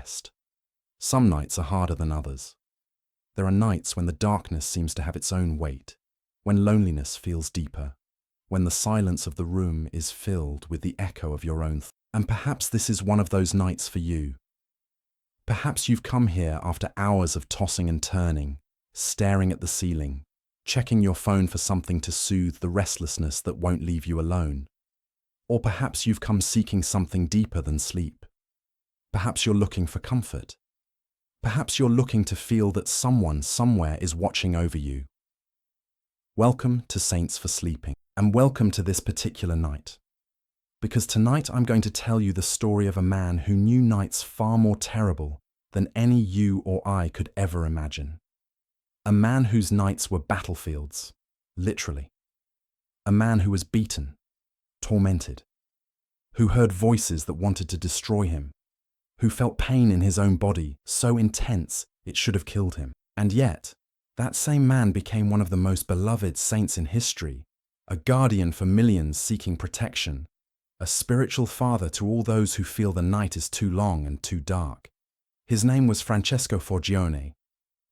best. Some nights are harder than others. There are nights when the darkness seems to have its own weight, when loneliness feels deeper, when the silence of the room is filled with the echo of your own thoughts. And perhaps this is one of those nights for you. Perhaps you've come here after hours of tossing and turning, staring at the ceiling, checking your phone for something to soothe the restlessness that won't leave you alone. Or perhaps you've come seeking something deeper than sleep. Perhaps you're looking for comfort. Perhaps you're looking to feel that someone somewhere is watching over you. Welcome to Saints for Sleeping, and welcome to this particular night. Because tonight I'm going to tell you the story of a man who knew nights far more terrible than any you or I could ever imagine. A man whose nights were battlefields, literally. A man who was beaten, tormented, who heard voices that wanted to destroy him, who felt pain in his own body so intense it should have killed him. And yet, that same man became one of the most beloved saints in history, a guardian for millions seeking protection, a spiritual father to all those who feel the night is too long and too dark. His name was Francesco Forgione,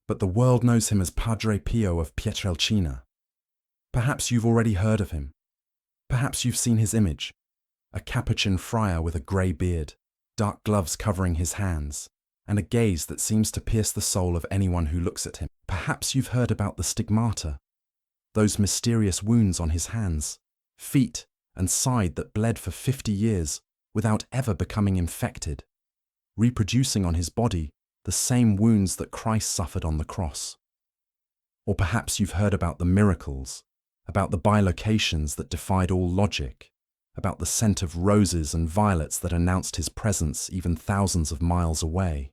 but the world knows him as Padre Pio of Pietrelcina. Perhaps you've already heard of him. Perhaps you've seen his image, a Capuchin friar with a grey beard, dark gloves covering his hands, and a gaze that seems to pierce the soul of anyone who looks at him. Perhaps you've heard about the stigmata, those mysterious wounds on his hands, feet, and side that bled for 50 years without ever becoming infected, reproducing on his body the same wounds that Christ suffered on the cross. Or perhaps you've heard about the miracles, about the bilocations that defied all logic, about the scent of roses and violets that announced his presence even thousands of miles away.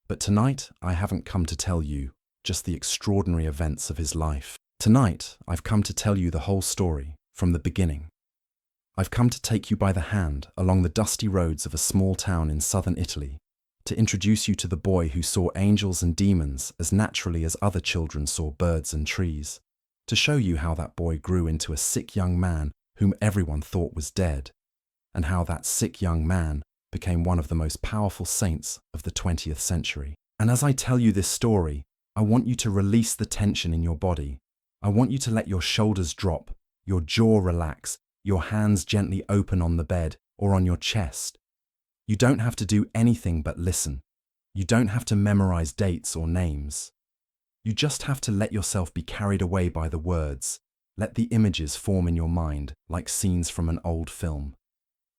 But tonight, I haven't come to tell you just the extraordinary events of his life. Tonight, I've come to tell you the whole story from the beginning. I've come to take you by the hand along the dusty roads of a small town in southern Italy, to introduce you to the boy who saw angels and demons as naturally as other children saw birds and trees, to show you how that boy grew into a sick young man whom everyone thought was dead, and how that sick young man became one of the most powerful saints of the 20th century. And as I tell you this story, I want you to release the tension in your body. I want you to let your shoulders drop, your jaw relax, your hands gently open on the bed or on your chest. You don't have to do anything but listen. You don't have to memorize dates or names. You just have to let yourself be carried away by the words. Let the images form in your mind like scenes from an old film.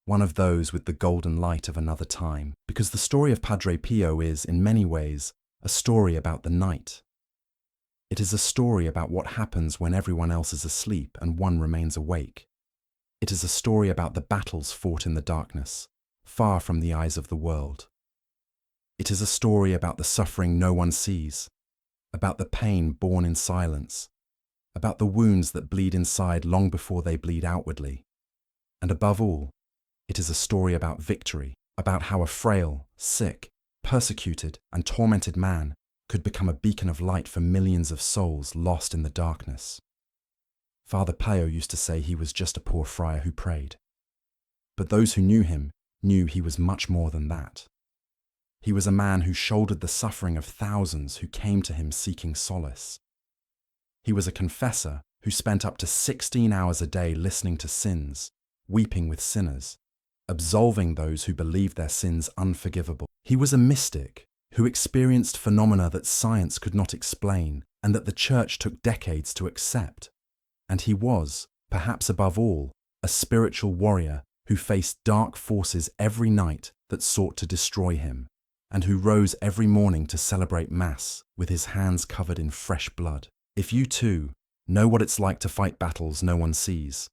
One of those with the golden light of another time. Because the story of Padre Pio is, in many ways, a story about the night. It is a story about what happens when everyone else is asleep and one remains awake. It is a story about the battles fought in the darkness, far from the eyes of the world. It is a story about the suffering no one sees, about the pain borne in silence, about the wounds that bleed inside long before they bleed outwardly. And above all, it is a story about victory, about how a frail, sick, persecuted, and tormented man could become a beacon of light for millions of souls lost in the darkness. Father Pio used to say he was just a poor friar who prayed. But those who knew him knew he was much more than that. He was a man who shouldered the suffering of thousands who came to him seeking solace. He was a confessor who spent up to 16 hours a day listening to sins, weeping with sinners, absolving those who believed their sins unforgivable. He was a mystic who experienced phenomena that science could not explain and that the church took decades to accept. And he was, perhaps above all, a spiritual warrior who faced dark forces every night that sought to destroy him, and who rose every morning to celebrate Mass with his hands covered in fresh blood. If you too know what it's like to fight battles no one sees,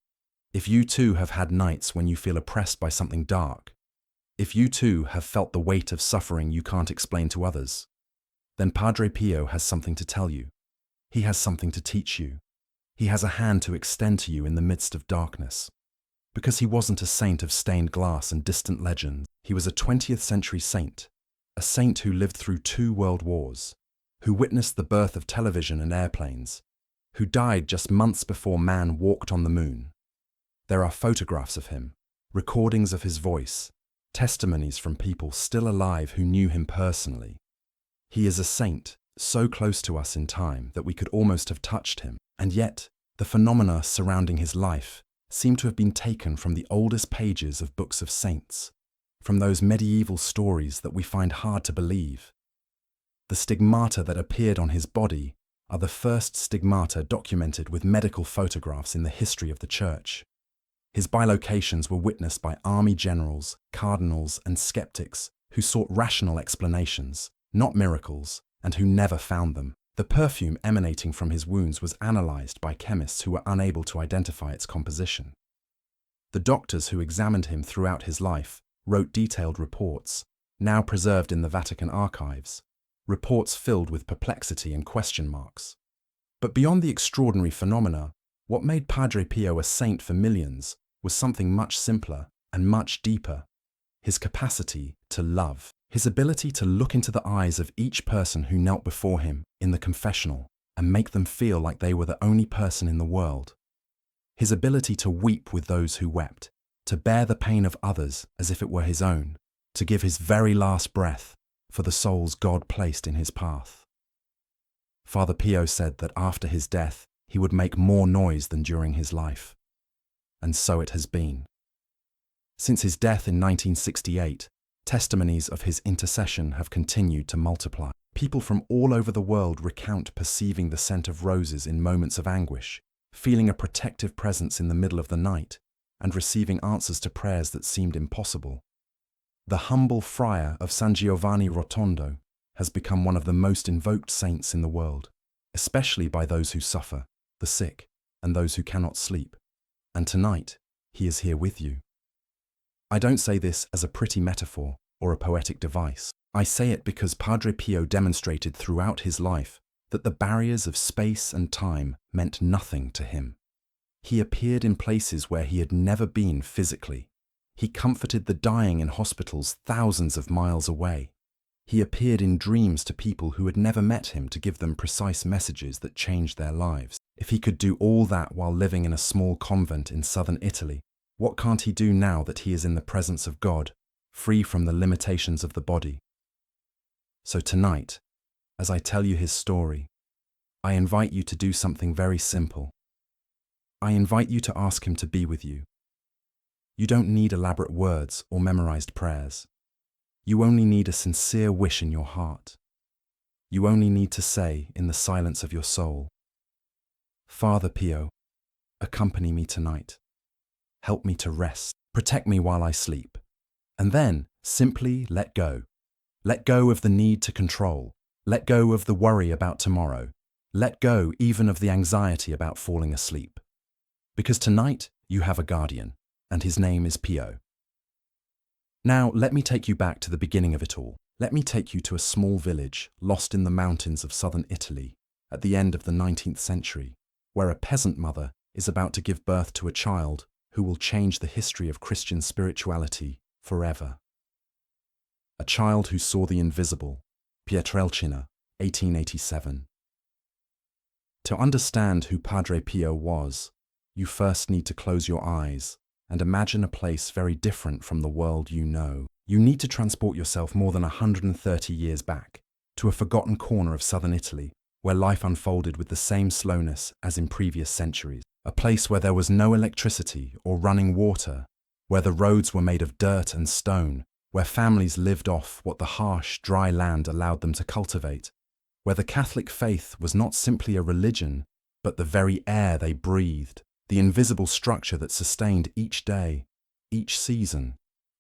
if you too have had nights when you feel oppressed by something dark, if you too have felt the weight of suffering you can't explain to others, then Padre Pio has something to tell you. He has something to teach you. He has a hand to extend to you in the midst of darkness. Because he wasn't a saint of stained glass and distant legends, he was a 20th century saint, a saint who lived through 2 world wars, who witnessed the birth of television and airplanes, who died just months before man walked on the moon. There are photographs of him, recordings of his voice, testimonies from people still alive who knew him personally. He is a saint, so close to us in time that we could almost have touched him, and yet the phenomena surrounding his life seem to have been taken from the oldest pages of books of saints, from those medieval stories that we find hard to believe. The stigmata that appeared on his body are the first stigmata documented with medical photographs in the history of the Church. His bilocations were witnessed by army generals, cardinals, and skeptics who sought rational explanations, not miracles, and who never found them. The perfume emanating from his wounds was analyzed by chemists who were unable to identify its composition. The doctors who examined him throughout his life wrote detailed reports, now preserved in the Vatican archives, reports filled with perplexity and question marks. But beyond the extraordinary phenomena, what made Padre Pio a saint for millions was something much simpler and much deeper: his capacity to love, his ability to look into the eyes of each person who knelt before him in the confessional and make them feel like they were the only person in the world, his ability to weep with those who wept, to bear the pain of others as if it were his own, to give his very last breath for the souls God placed in his path. Father Pio said that after his death, he would make more noise than during his life. And so it has been. Since his death in 1968, testimonies of his intercession have continued to multiply. People from all over the world recount perceiving the scent of roses in moments of anguish, feeling a protective presence in the middle of the night, and receiving answers to prayers that seemed impossible. The humble friar of San Giovanni Rotondo has become one of the most invoked saints in the world, especially by those who suffer, the sick, and those who cannot sleep. And tonight, he is here with you. I don't say this as a pretty metaphor or a poetic device. I say it because Padre Pio demonstrated throughout his life that the barriers of space and time meant nothing to him. He appeared in places where he had never been physically. He comforted the dying in hospitals thousands of miles away. He appeared in dreams to people who had never met him to give them precise messages that changed their lives. If he could do all that while living in a small convent in southern Italy, what can't he do now that he is in the presence of God, free from the limitations of the body? So tonight, as I tell you his story, I invite you to do something very simple. I invite you to ask him to be with you. You don't need elaborate words or memorized prayers. You only need a sincere wish in your heart. You only need to say in the silence of your soul, "Father Pio, accompany me tonight. Help me to rest. Protect me while I sleep." And then simply let go. Let go of the need to control. Let go of the worry about tomorrow. Let go even of the anxiety about falling asleep. Because tonight you have a guardian, and his name is Pio. Now let me take you back to the beginning of it all. Let me take you to a small village lost in the mountains of southern Italy at the end of the 19th century, where a peasant mother is about to give birth to a child who will change the history of Christian spirituality forever. A child who saw the invisible, Pietrelcina, 1887. To understand who Padre Pio was, you first need to close your eyes and imagine a place very different from the world you know. You need to transport yourself more than 130 years back to a forgotten corner of southern Italy where life unfolded with the same slowness as in previous centuries. A place where there was no electricity or running water, where the roads were made of dirt and stone, where families lived off what the harsh, dry land allowed them to cultivate, where the Catholic faith was not simply a religion, but the very air they breathed, the invisible structure that sustained each day, each season,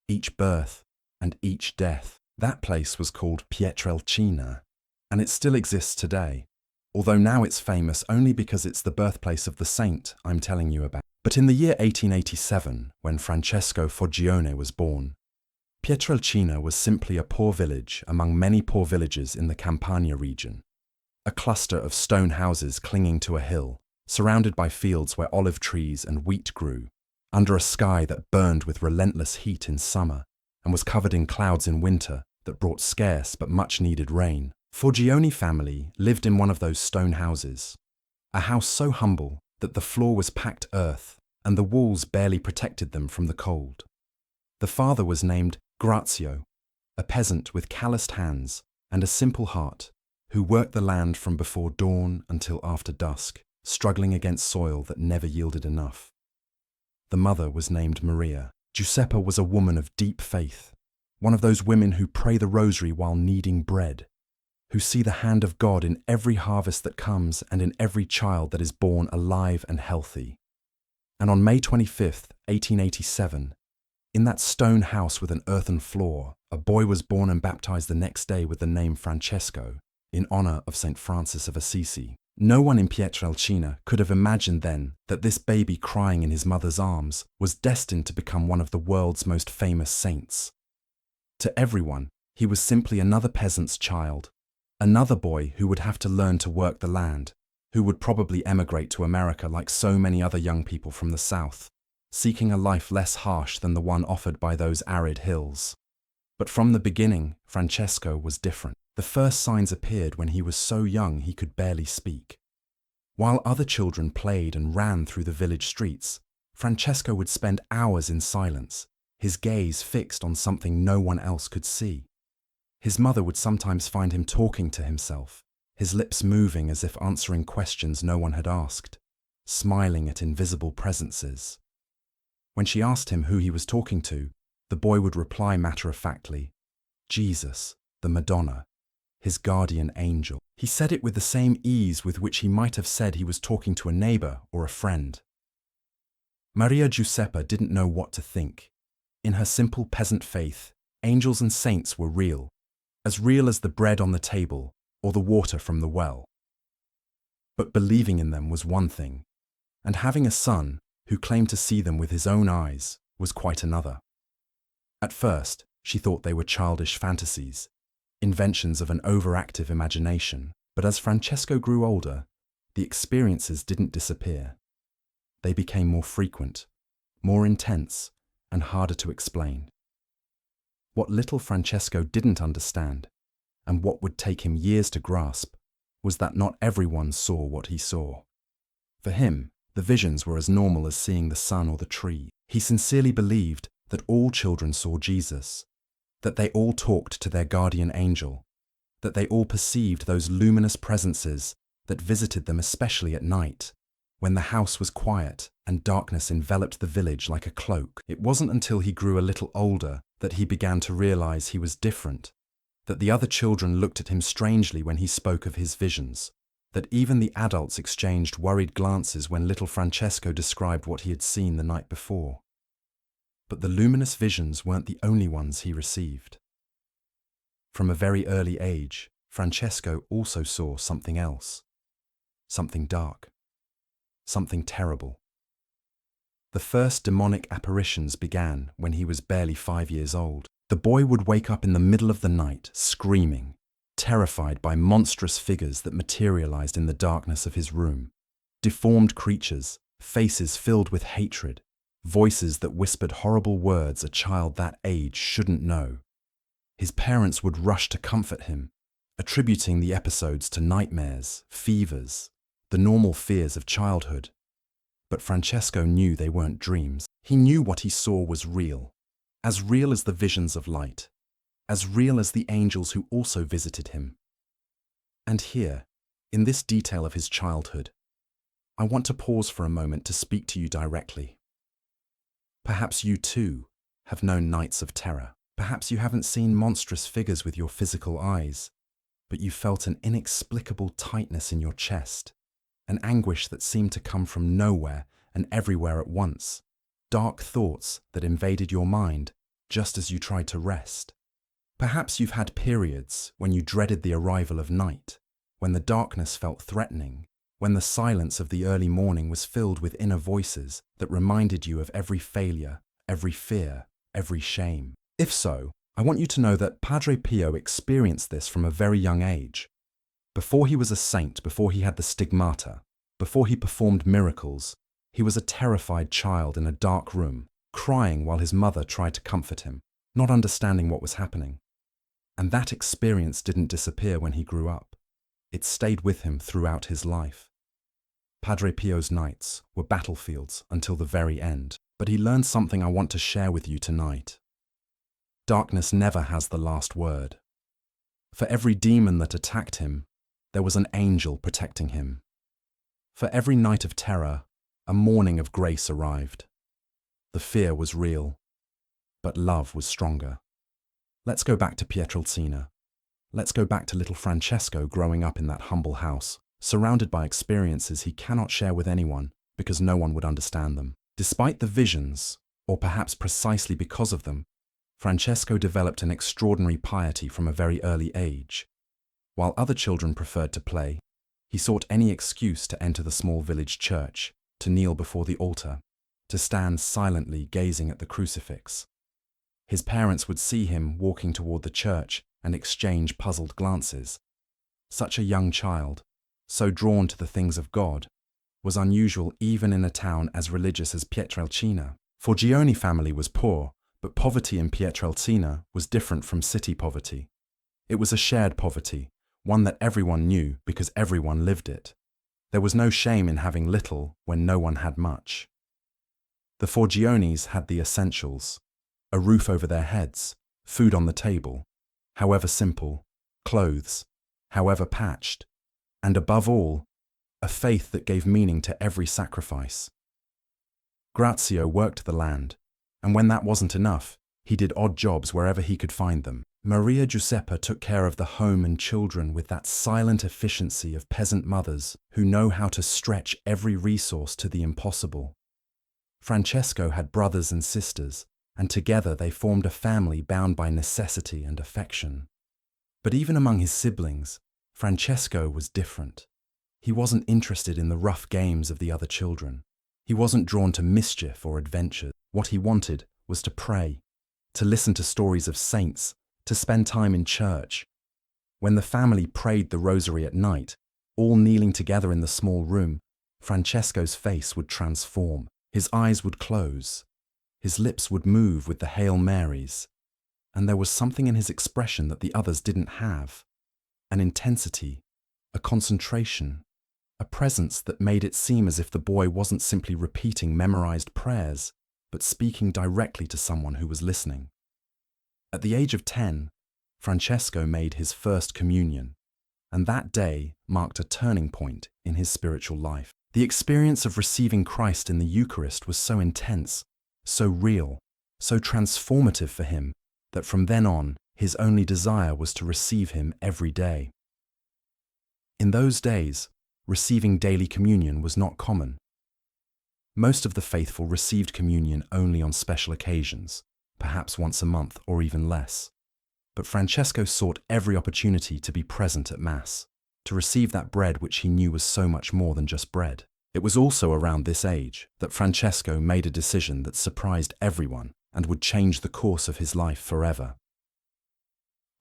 each birth, and each death. That place was called Pietrelcina, and it still exists today, although now it's famous only because it's the birthplace of the saint I'm telling you about. But in the year 1887, when Francesco Foggione was born, Pietrelcina was simply a poor village among many poor villages in the Campania region, a cluster of stone houses clinging to a hill, surrounded by fields where olive trees and wheat grew, under a sky that burned with relentless heat in summer and was covered in clouds in winter that brought scarce but much-needed rain. Foggione family lived in one of those stone houses, a house so humble that the floor was packed earth and the walls barely protected them from the cold. The father was named Grazio, a peasant with calloused hands and a simple heart, who worked the land from before dawn until after dusk, struggling against soil that never yielded enough. The mother was named Maria. Giuseppa was a woman of deep faith, one of those women who pray the rosary while kneading bread, who see the hand of God in every harvest that comes and in every child that is born alive and healthy. And on May 25th, 1887, in that stone house with an earthen floor, a boy was born and baptized the next day with the name Francesco, in honor of St. Francis of Assisi. No one in Pietrelcina could have imagined then that this baby crying in his mother's arms was destined to become one of the world's most famous saints. To everyone, he was simply another peasant's child, another boy who would have to learn to work the land, who would probably emigrate to America like so many other young people from the South, seeking a life less harsh than the one offered by those arid hills. But from the beginning, Francesco was different. The first signs appeared when he was so young he could barely speak. While other children played and ran through the village streets, Francesco would spend hours in silence, his gaze fixed on something no one else could see. His mother would sometimes find him talking to himself, his lips moving as if answering questions no one had asked, smiling at invisible presences. When she asked him who he was talking to, the boy would reply matter-of-factly, "Jesus, the Madonna, his guardian angel." He said it with the same ease with which he might have said he was talking to a neighbor or a friend. Maria Giuseppa didn't know what to think. In her simple peasant faith, angels and saints were real as the bread on the table or the water from the well. But believing in them was one thing, and having a son who claimed to see them with his own eyes was quite another. At first, she thought they were childish fantasies, inventions of an overactive imagination, but as Francesco grew older, the experiences didn't disappear. They became more frequent, more intense, and harder to explain. What little Francesco didn't understand, and what would take him years to grasp, was that not everyone saw what he saw. For him, the visions were as normal as seeing the sun or the tree. He sincerely believed that all children saw Jesus, that they all talked to their guardian angel, that they all perceived those luminous presences that visited them especially at night, when the house was quiet and darkness enveloped the village like a cloak. It wasn't until he grew a little older that he began to realize he was different, that the other children looked at him strangely when he spoke of his visions, that even the adults exchanged worried glances when little Francesco described what he had seen the night before. But the luminous visions weren't the only ones he received. From a very early age, Francesco also saw something else, something dark, something terrible. The first demonic apparitions began when he was barely 5 years old. The boy would wake up in the middle of the night, screaming, terrified by monstrous figures that materialized in the darkness of his room. Deformed creatures, faces filled with hatred, voices that whispered horrible words a child that age shouldn't know. His parents would rush to comfort him, attributing the episodes to nightmares, fevers, the normal fears of childhood. But Francesco knew they weren't dreams. He knew what he saw was real as the visions of light, as real as the angels who also visited him. And here, in this detail of his childhood, I want to pause for a moment to speak to you directly. Perhaps you too have known nights of terror. Perhaps you haven't seen monstrous figures with your physical eyes, but you felt an inexplicable tightness in your chest, an anguish that seemed to come from nowhere and everywhere at once, dark thoughts that invaded your mind just as you tried to rest. Perhaps you've had periods when you dreaded the arrival of night, when the darkness felt threatening, when the silence of the early morning was filled with inner voices that reminded you of every failure, every fear, every shame. If so, I want you to know that Padre Pio experienced this from a very young age. Before he was a saint, before he had the stigmata, before he performed miracles, he was a terrified child in a dark room, crying while his mother tried to comfort him, not understanding what was happening. And that experience didn't disappear when he grew up. It stayed with him throughout his life. Padre Pio's nights were battlefields until the very end, but he learned something I want to share with you tonight. Darkness never has the last word. For every demon that attacked him, there was an angel protecting him. For every night of terror, a morning of grace arrived. The fear was real, but love was stronger. Let's go back to Pietrelcina. Let's go back to little Francesco growing up in that humble house, surrounded by experiences he cannot share with anyone because no one would understand them. Despite the visions, or perhaps precisely because of them, Francesco developed an extraordinary piety from a very early age. While other children preferred to play, he sought any excuse to enter the small village church, to kneel before the altar, to stand silently gazing at the crucifix. His parents would see him walking toward the church and exchange puzzled glances. Such a young child, so drawn to the things of God, was unusual even in a town as religious as Pietrelcina. For Giovanni family was poor, but poverty in Pietrelcina was different from city poverty. It was a shared poverty, one that everyone knew because everyone lived it. There was no shame in having little when no one had much. The four Giovannis had the essentials: a roof over their heads, food on the table, however simple, clothes, however patched, and above all, a faith that gave meaning to every sacrifice. Grazio worked the land, and when that wasn't enough, he did odd jobs wherever he could find them. Maria Giuseppa took care of the home and children with that silent efficiency of peasant mothers who know how to stretch every resource to the impossible. Francesco had brothers and sisters, and together they formed a family bound by necessity and affection. But even among his siblings, Francesco was different. He wasn't interested in the rough games of the other children. He wasn't drawn to mischief or adventure. What he wanted was to pray, to listen to stories of saints, to spend time in church. When the family prayed the rosary at night, all kneeling together in the small room, Francesco's face would transform. His eyes would close. His lips would move with the Hail Marys. And there was something in his expression that the others didn't have. An intensity, a concentration, a presence that made it seem as if the boy wasn't simply repeating memorized prayers, but speaking directly to someone who was listening. At the age of 10, Francesco made his first communion, and that day marked a turning point in his spiritual life. The experience of receiving Christ in the Eucharist was so intense, so real, so transformative for him, that from then on, his only desire was to receive him every day. In those days, receiving daily communion was not common. Most of the faithful received communion only on special occasions, perhaps once a month or even less. But Francesco sought every opportunity to be present at Mass, to receive that bread which he knew was so much more than just bread. It was also around this age that Francesco made a decision that surprised everyone and would change the course of his life forever.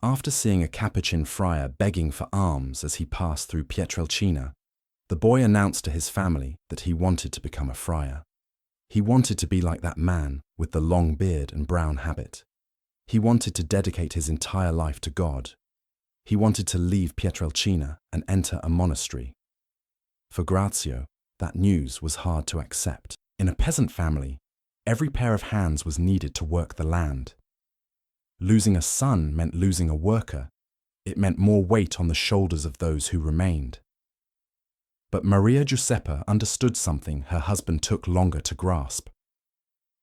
After seeing a Capuchin friar begging for alms as he passed through Pietrelcina, the boy announced to his family that he wanted to become a friar. He wanted to be like that man with the long beard and brown habit. He wanted to dedicate his entire life to God. He wanted to leave Pietrelcina and enter a monastery. For Grazio, that news was hard to accept. In a peasant family, every pair of hands was needed to work the land. Losing a son meant losing a worker. It meant more weight on the shoulders of those who remained. But Maria Giuseppa understood something her husband took longer to grasp.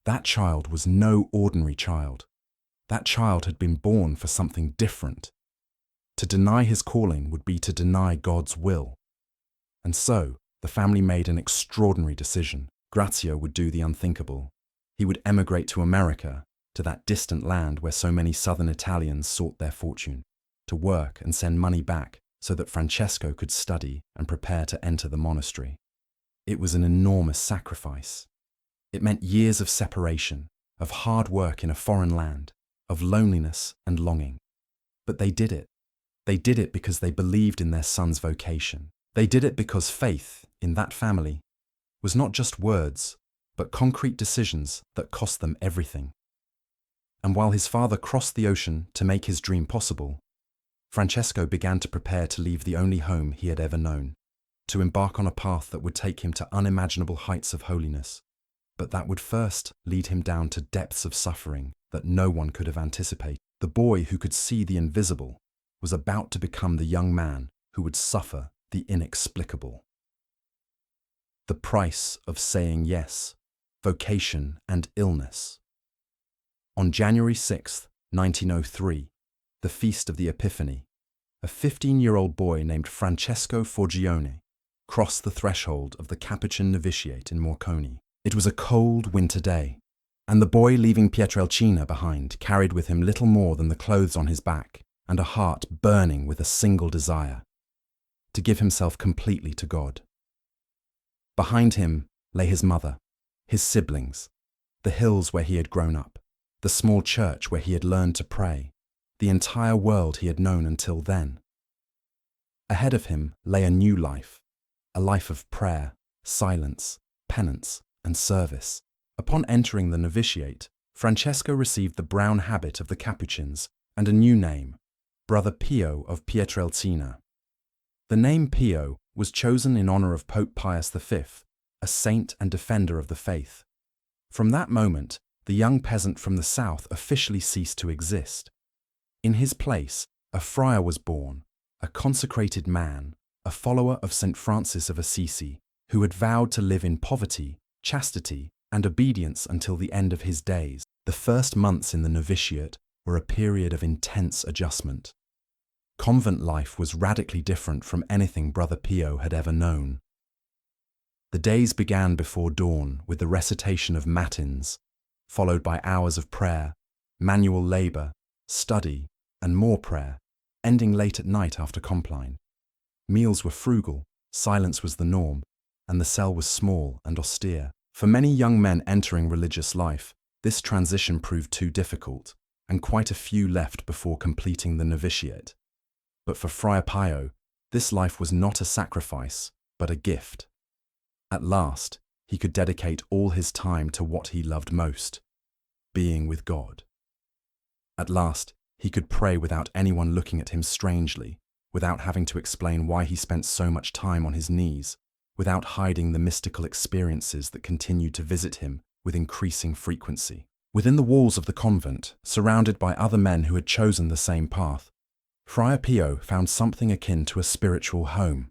That child was no ordinary child. That child had been born for something different. To deny his calling would be to deny God's will. And so, the family made an extraordinary decision. Grazio would do the unthinkable. He would emigrate to America, to that distant land where so many southern Italians sought their fortune, to work and send money back so that Francesco could study and prepare to enter the monastery. It was an enormous sacrifice. It meant years of separation, of hard work in a foreign land, of loneliness and longing. But they did it. They did it because they believed in their son's vocation. They did it because faith, in that family, was not just words, but concrete decisions that cost them everything. And while his father crossed the ocean to make his dream possible, Francesco began to prepare to leave the only home he had ever known, to embark on a path that would take him to unimaginable heights of holiness. But that would first lead him down to depths of suffering that no one could have anticipated. The boy who could see the invisible was about to become the young man who would suffer the inexplicable. The price of saying yes, vocation and illness. On January 6, 1903, the feast of the Epiphany, a 15-year-old boy named Francesco Forgione crossed the threshold of the Capuchin novitiate in Morcone. It was a cold winter day, and the boy leaving Pietrelcina behind carried with him little more than the clothes on his back and a heart burning with a single desire: to give himself completely to God. Behind him lay his mother, his siblings, the hills where he had grown up, the small church where he had learned to pray, the entire world he had known until then. Ahead of him lay a new life, a life of prayer, silence, penance, and service. Upon entering the novitiate, Francesco received the brown habit of the Capuchins and a new name, Brother Pio of Pietrelcina. The name Pio was chosen in honor of Pope Pius V, a saint and defender of the faith. From that moment, the young peasant from the south officially ceased to exist. In his place, a friar was born, a consecrated man, a follower of St. Francis of Assisi, who had vowed to live in poverty, chastity, and obedience until the end of his days. The first months in the novitiate were a period of intense adjustment. Convent life was radically different from anything Brother Pio had ever known. The days began before dawn with the recitation of matins, followed by hours of prayer, manual labor, study, and more prayer, ending late at night after compline. Meals were frugal, silence was the norm, and the cell was small and austere. For many young men entering religious life, this transition proved too difficult, and quite a few left before completing the novitiate. But for Friar Pio, this life was not a sacrifice, but a gift. At last, he could dedicate all his time to what he loved most, being with God. At last, he could pray without anyone looking at him strangely, without having to explain why he spent so much time on his knees, without hiding the mystical experiences that continued to visit him with increasing frequency. Within the walls of the convent, surrounded by other men who had chosen the same path, Friar Pio found something akin to a spiritual home.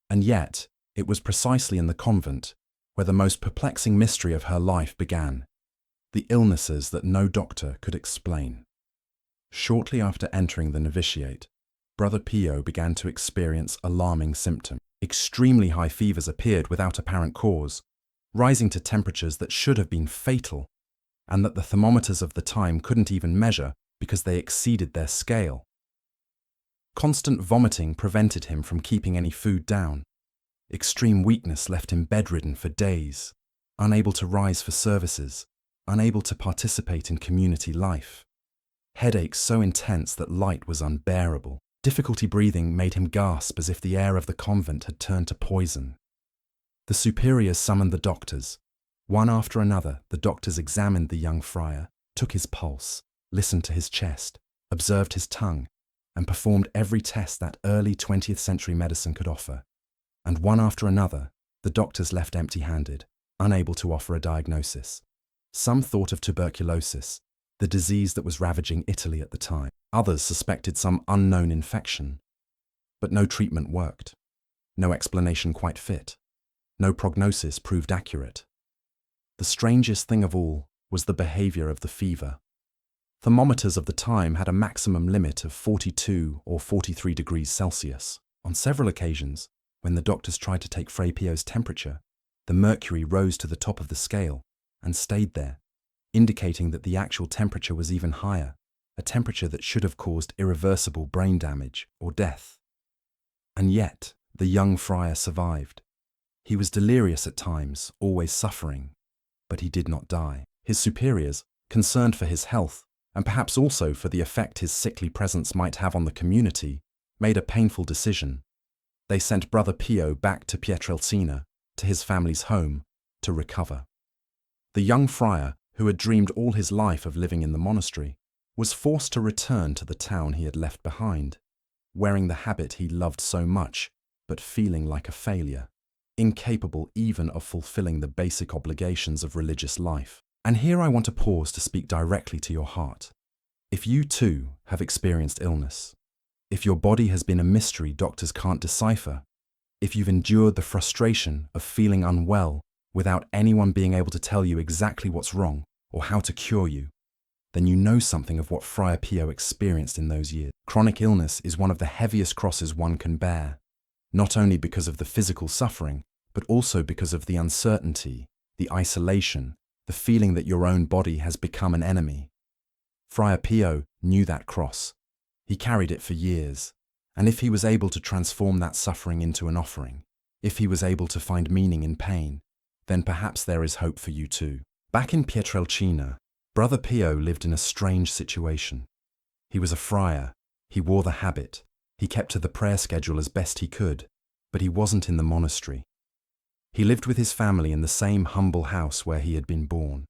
And yet, it was precisely in the convent where the most perplexing mystery of her life began: the illnesses that no doctor could explain. Shortly after entering the novitiate, Brother Pio began to experience alarming symptoms. Extremely high fevers appeared without apparent cause, rising to temperatures that should have been fatal, and that the thermometers of the time couldn't even measure because they exceeded their scale. Constant vomiting prevented him from keeping any food down. Extreme weakness left him bedridden for days, unable to rise for services, unable to participate in community life. Headaches so intense that light was unbearable. Difficulty breathing made him gasp as if the air of the convent had turned to poison. The superiors summoned the doctors. One after another, the doctors examined the young friar, took his pulse, listened to his chest, observed his tongue, and performed every test that early 20th century medicine could offer. And one after another, the doctors left empty-handed, unable to offer a diagnosis. Some thought of tuberculosis, the disease that was ravaging Italy at the time. Others suspected some unknown infection. But no treatment worked. No explanation quite fit. No prognosis proved accurate. The strangest thing of all was the behavior of the fever. Thermometers of the time had a maximum limit of 42 or 43 degrees Celsius. On several occasions, when the doctors tried to take Fray Pio's temperature, the mercury rose to the top of the scale and stayed there, indicating that the actual temperature was even higher, a temperature that should have caused irreversible brain damage or death. And yet, the young friar survived. He was delirious at times, always suffering, but he did not die. His superiors, concerned for his health, and perhaps also for the effect his sickly presence might have on the community, made a painful decision. They sent Brother Pio back to Pietrelcina, to his family's home, to recover. The young friar, who had dreamed all his life of living in the monastery, was forced to return to the town he had left behind, wearing the habit he loved so much, but feeling like a failure. incapable even of fulfilling the basic obligations of religious life. And here I want to pause to speak directly to your heart. If you too have experienced illness, if your body has been a mystery doctors can't decipher, if you've endured the frustration of feeling unwell without anyone being able to tell you exactly what's wrong or how to cure you, then you know something of what Friar Pio experienced in those years. Chronic illness is one of the heaviest crosses one can bear, not only because of the physical suffering, but also because of the uncertainty, the isolation, the feeling that your own body has become an enemy. Friar Pio knew that cross. He carried it for years, and if he was able to transform that suffering into an offering, if he was able to find meaning in pain, then perhaps there is hope for you too. Back in Pietrelcina, Brother Pio lived in a strange situation. He was a friar, he wore the habit, he kept to the prayer schedule as best he could, but he wasn't in the monastery. He lived with his family in the same humble house where he had been born,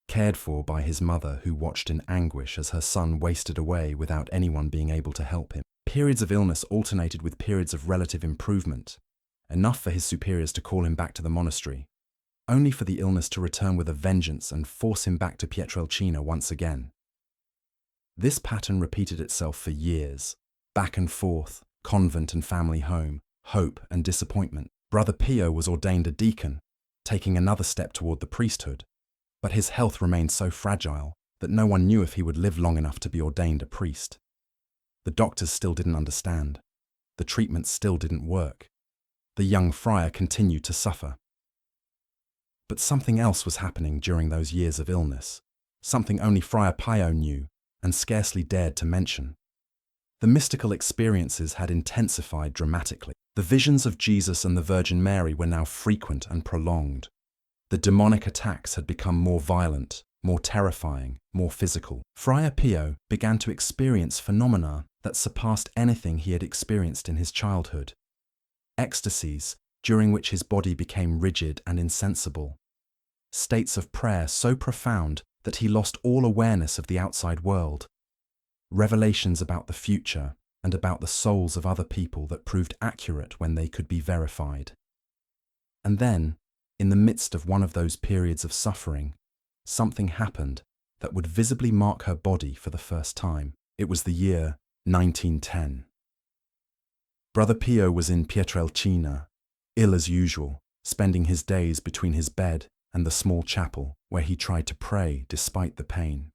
cared for by his mother who watched in anguish as her son wasted away without anyone being able to help him. Periods of illness alternated with periods of relative improvement, enough for his superiors to call him back to the monastery, only for the illness to return with a vengeance and force him back to Pietrelcina once again. This pattern repeated itself for years, back and forth, convent and family home, hope and disappointment. Brother Pio was ordained a deacon, taking another step toward the priesthood, but his health remained so fragile that no one knew if he would live long enough to be ordained a priest. The doctors still didn't understand. The treatment still didn't work. The young friar continued to suffer. But something else was happening during those years of illness, something only Friar Pio knew and scarcely dared to mention. The mystical experiences had intensified dramatically. The visions of Jesus and the Virgin Mary were now frequent and prolonged. The demonic attacks had become more violent, more terrifying, more physical. Friar Pio began to experience phenomena that surpassed anything he had experienced in his childhood. Ecstasies during which his body became rigid and insensible. States of prayer so profound that he lost all awareness of the outside world. Revelations about the future and about the souls of other people that proved accurate when they could be verified. And then, in the midst of one of those periods of suffering, something happened that would visibly mark her body for the first time. It was the year 1910. Brother Pio was in Pietrelcina, ill as usual, spending his days between his bed and the small chapel where he tried to pray despite the pain.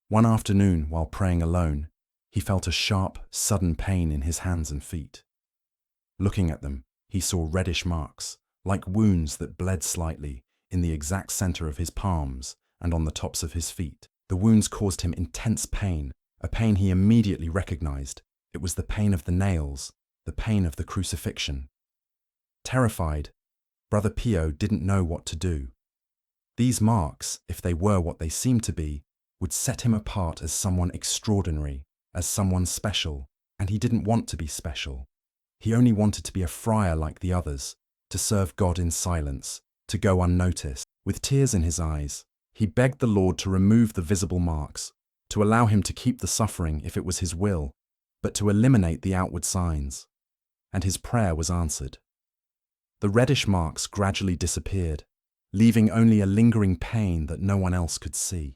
One afternoon, while praying alone, he felt a sharp, sudden pain in his hands and feet. Looking at them, he saw reddish marks, like wounds that bled slightly, in the exact center of his palms and on the tops of his feet. The wounds caused him intense pain, a pain he immediately recognized. It was the pain of the nails, the pain of the crucifixion. Terrified, Brother Pio didn't know what to do. These marks, if they were what they seemed to be, would set him apart as someone extraordinary, as someone special, and he didn't want to be special. He only wanted to be a friar like the others, to serve God in silence, to go unnoticed. With tears in his eyes, he begged the Lord to remove the visible marks, to allow him to keep the suffering if it was his will, but to eliminate the outward signs. And his prayer was answered. The reddish marks gradually disappeared, leaving only a lingering pain that no one else could see.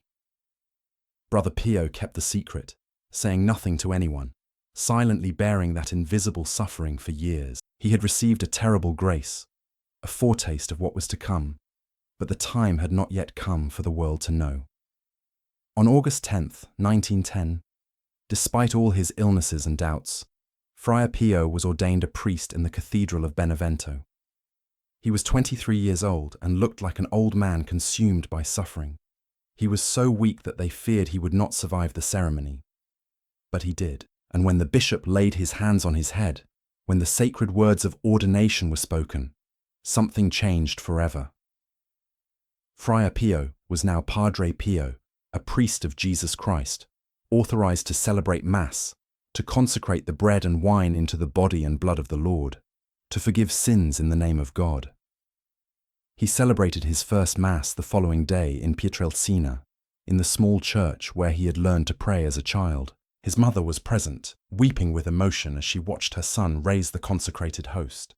Brother Pio kept the secret, saying nothing to anyone, silently bearing that invisible suffering for years. He had received a terrible grace, a foretaste of what was to come, but the time had not yet come for the world to know. On August 10th, 1910, despite all his illnesses and doubts, Friar Pio was ordained a priest in the Cathedral of Benevento. He was 23 years old and looked like an old man consumed by suffering. He was so weak that they feared he would not survive the ceremony. But he did, and when the bishop laid his hands on his head, when the sacred words of ordination were spoken, something changed forever. Friar Pio was now Padre Pio, a priest of Jesus Christ, authorized to celebrate Mass, to consecrate the bread and wine into the body and blood of the Lord, to forgive sins in the name of God. He celebrated his first Mass the following day in Pietrelcina, in the small church where he had learned to pray as a child. His mother was present, weeping with emotion as she watched her son raise the consecrated host.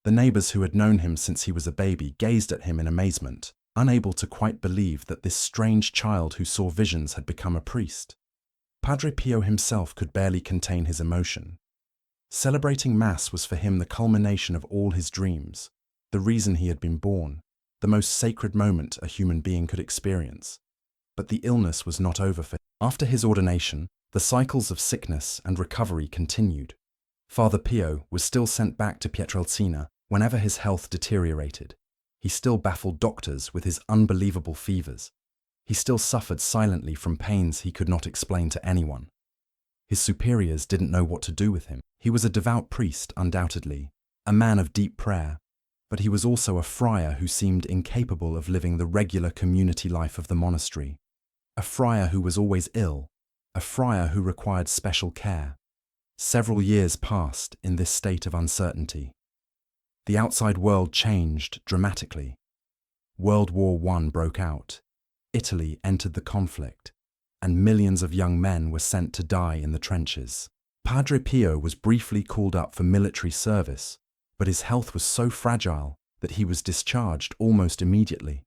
The neighbors who had known him since he was a baby gazed at him in amazement, unable to quite believe that this strange child who saw visions had become a priest. Padre Pio himself could barely contain his emotion. Celebrating Mass was for him the culmination of all his dreams, the reason he had been born, the most sacred moment a human being could experience. But the illness was not over for him. After his ordination, the cycles of sickness and recovery continued. Father Pio was still sent back to Pietrelcina whenever his health deteriorated. He still baffled doctors with his unbelievable fevers. He still suffered silently from pains he could not explain to anyone. His superiors didn't know what to do with him. He was a devout priest, undoubtedly, a man of deep prayer, but he was also a friar who seemed incapable of living the regular community life of the monastery. A friar who was always ill, a friar who required special care. Several years passed in this state of uncertainty. The outside world changed dramatically. World War I broke out. Italy entered the conflict, and millions of young men were sent to die in the trenches. Padre Pio was briefly called up for military service, but his health was so fragile that he was discharged almost immediately.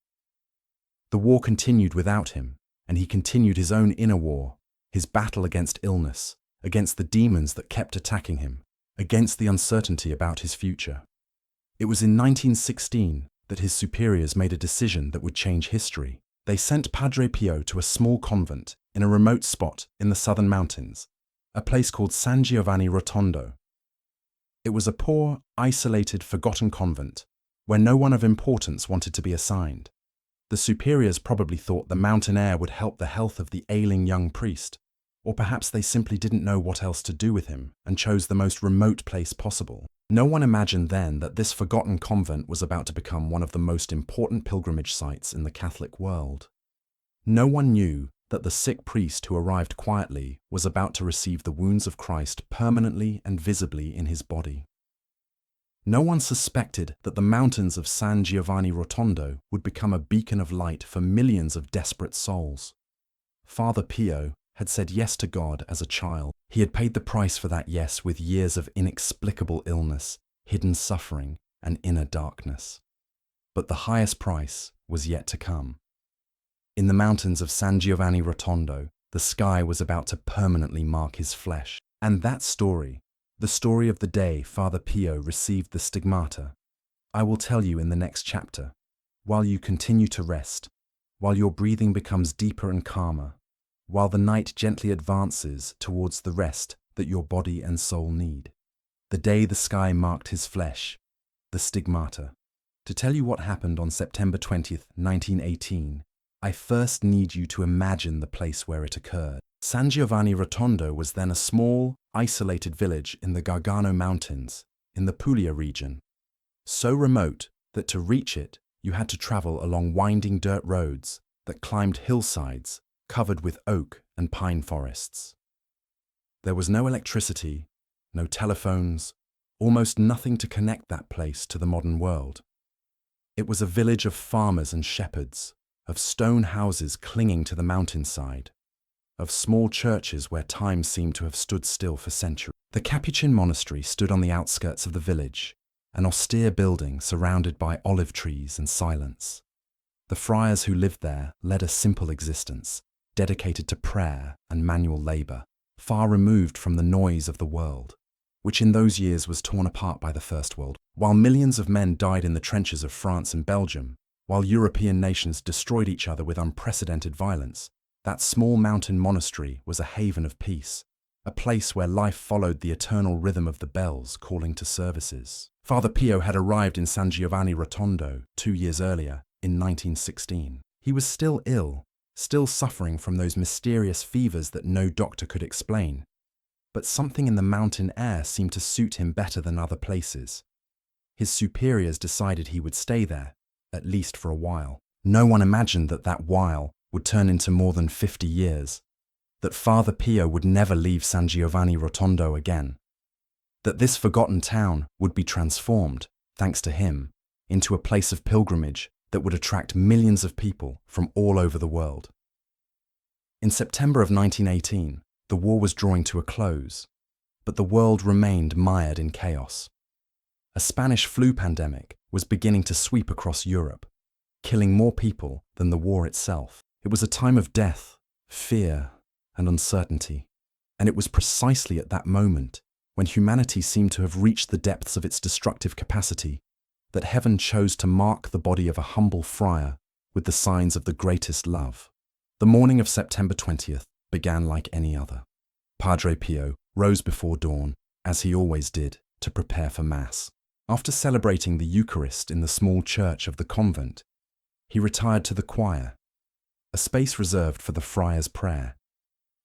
The war continued without him, and he continued his own inner war, his battle against illness, against the demons that kept attacking him, against the uncertainty about his future. It was in 1916 that his superiors made a decision that would change history. They sent Padre Pio to a small convent in a remote spot in the southern mountains, a place called San Giovanni Rotondo. It was a poor, isolated, forgotten convent where no one of importance wanted to be assigned. The superiors probably thought the mountain air would help the health of the ailing young priest, or perhaps they simply didn't know what else to do with him and chose the most remote place possible. No one imagined then that this forgotten convent was about to become one of the most important pilgrimage sites in the Catholic world. No one knew that the sick priest who arrived quietly was about to receive the wounds of Christ permanently and visibly in his body. No one suspected that the mountains of San Giovanni Rotondo would become a beacon of light for millions of desperate souls. Father Pio had said yes to God as a child. He had paid the price for that yes with years of inexplicable illness, hidden suffering, and inner darkness. But the highest price was yet to come. In the mountains of San Giovanni Rotondo, the sky was about to permanently mark his flesh. And that story, the story of the day Father Pio received the stigmata, I will tell you in the next chapter, while you continue to rest, while your breathing becomes deeper and calmer, while the night gently advances towards the rest that your body and soul need. The day the sky marked his flesh, the stigmata. To tell you what happened on September 20th, 1918, I first need you to imagine the place where it occurred. San Giovanni Rotondo was then a small, isolated village in the Gargano Mountains, in the Puglia region. So remote that to reach it, you had to travel along winding dirt roads that climbed hillsides covered with oak and pine forests. There was no electricity, no telephones, almost nothing to connect that place to the modern world. It was a village of farmers and shepherds, of stone houses clinging to the mountainside, of small churches where time seemed to have stood still for centuries. The Capuchin monastery stood on the outskirts of the village, an austere building surrounded by olive trees and silence. The friars who lived there led a simple existence, dedicated to prayer and manual labor, far removed from the noise of the world, which in those years was torn apart by the First World War. While millions of men died in the trenches of France and Belgium, while European nations destroyed each other with unprecedented violence, that small mountain monastery was a haven of peace, a place where life followed the eternal rhythm of the bells calling to services. Father Pio had arrived in San Giovanni Rotondo 2 years earlier, in 1916. He was still ill, still suffering from those mysterious fevers that no doctor could explain. But something in the mountain air seemed to suit him better than other places. His superiors decided he would stay there, at least for a while. No one imagined that that while would turn into more than 50 years, that Father Pio would never leave San Giovanni Rotondo again, that this forgotten town would be transformed, thanks to him, into a place of pilgrimage that would attract millions of people from all over the world. In September of 1918, the war was drawing to a close, but the world remained mired in chaos. A Spanish flu pandemic was beginning to sweep across Europe, killing more people than the war itself. It was a time of death, fear, and uncertainty. And it was precisely at that moment, when humanity seemed to have reached the depths of its destructive capacity, that heaven chose to mark the body of a humble friar with the signs of the greatest love. The morning of September 20th began like any other. Padre Pio rose before dawn, as he always did, to prepare for Mass. After celebrating the Eucharist in the small church of the convent, he retired to the choir, a space reserved for the friar's prayer,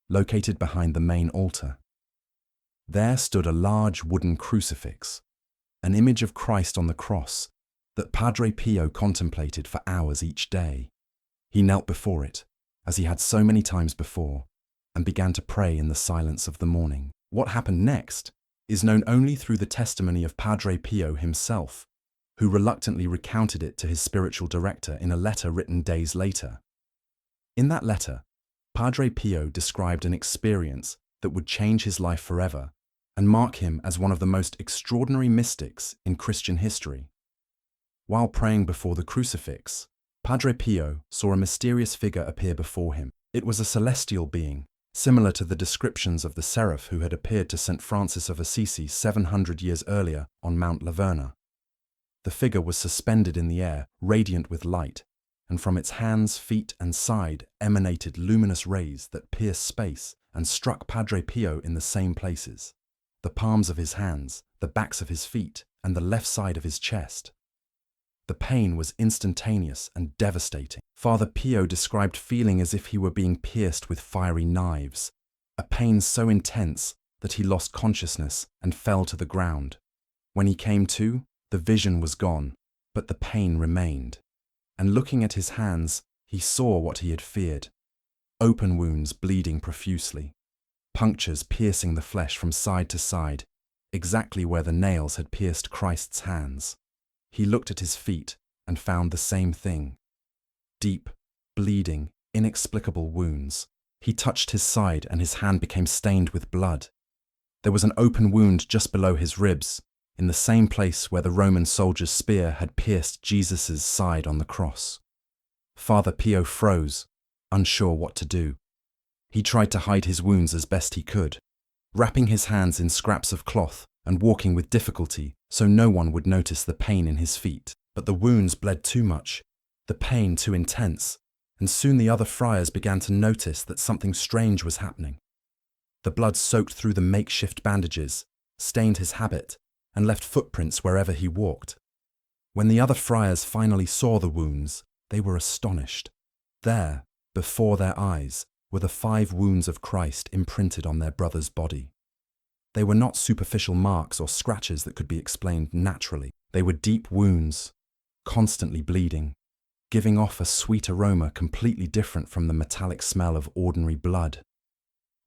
located behind the main altar. There stood a large wooden crucifix, an image of Christ on the cross that Padre Pio contemplated for hours each day. He knelt before it, as he had so many times before, and began to pray in the silence of the morning. What happened next is known only through the testimony of Padre Pio himself, who reluctantly recounted it to his spiritual director in a letter written days later. In that letter, Padre Pio described an experience that would change his life forever and mark him as one of the most extraordinary mystics in Christian history. While praying before the crucifix, Padre Pio saw a mysterious figure appear before him. It was a celestial being, similar to the descriptions of the seraph who had appeared to St. Francis of Assisi 700 years earlier on Mount Laverna. The figure was suspended in the air, radiant with light, and from its hands, feet, and side emanated luminous rays that pierced space and struck Padre Pio in the same places: the palms of his hands, the backs of his feet, and the left side of his chest. The pain was instantaneous and devastating. Father Pio described feeling as if he were being pierced with fiery knives, a pain so intense that he lost consciousness and fell to the ground. When he came to, the vision was gone, but the pain remained. And looking at his hands, he saw what he had feared: open wounds bleeding profusely, punctures piercing the flesh from side to side, exactly where the nails had pierced Christ's hands. He looked at his feet and found the same thing: deep, bleeding, inexplicable wounds. He touched his side and his hand became stained with blood. There was an open wound just below his ribs, in the same place where the Roman soldier's spear had pierced Jesus' side on the cross. Father Pio froze, unsure what to do. He tried to hide his wounds as best he could, wrapping his hands in scraps of cloth and walking with difficulty so no one would notice the pain in his feet. But the wounds bled too much, the pain too intense, and soon the other friars began to notice that something strange was happening. The blood soaked through the makeshift bandages, stained his habit, and left footprints wherever he walked. When the other friars finally saw the wounds, they were astonished. There, before their eyes, were the 5 wounds of Christ imprinted on their brother's body. They were not superficial marks or scratches that could be explained naturally. They were deep wounds, constantly bleeding, giving off a sweet aroma completely different from the metallic smell of ordinary blood.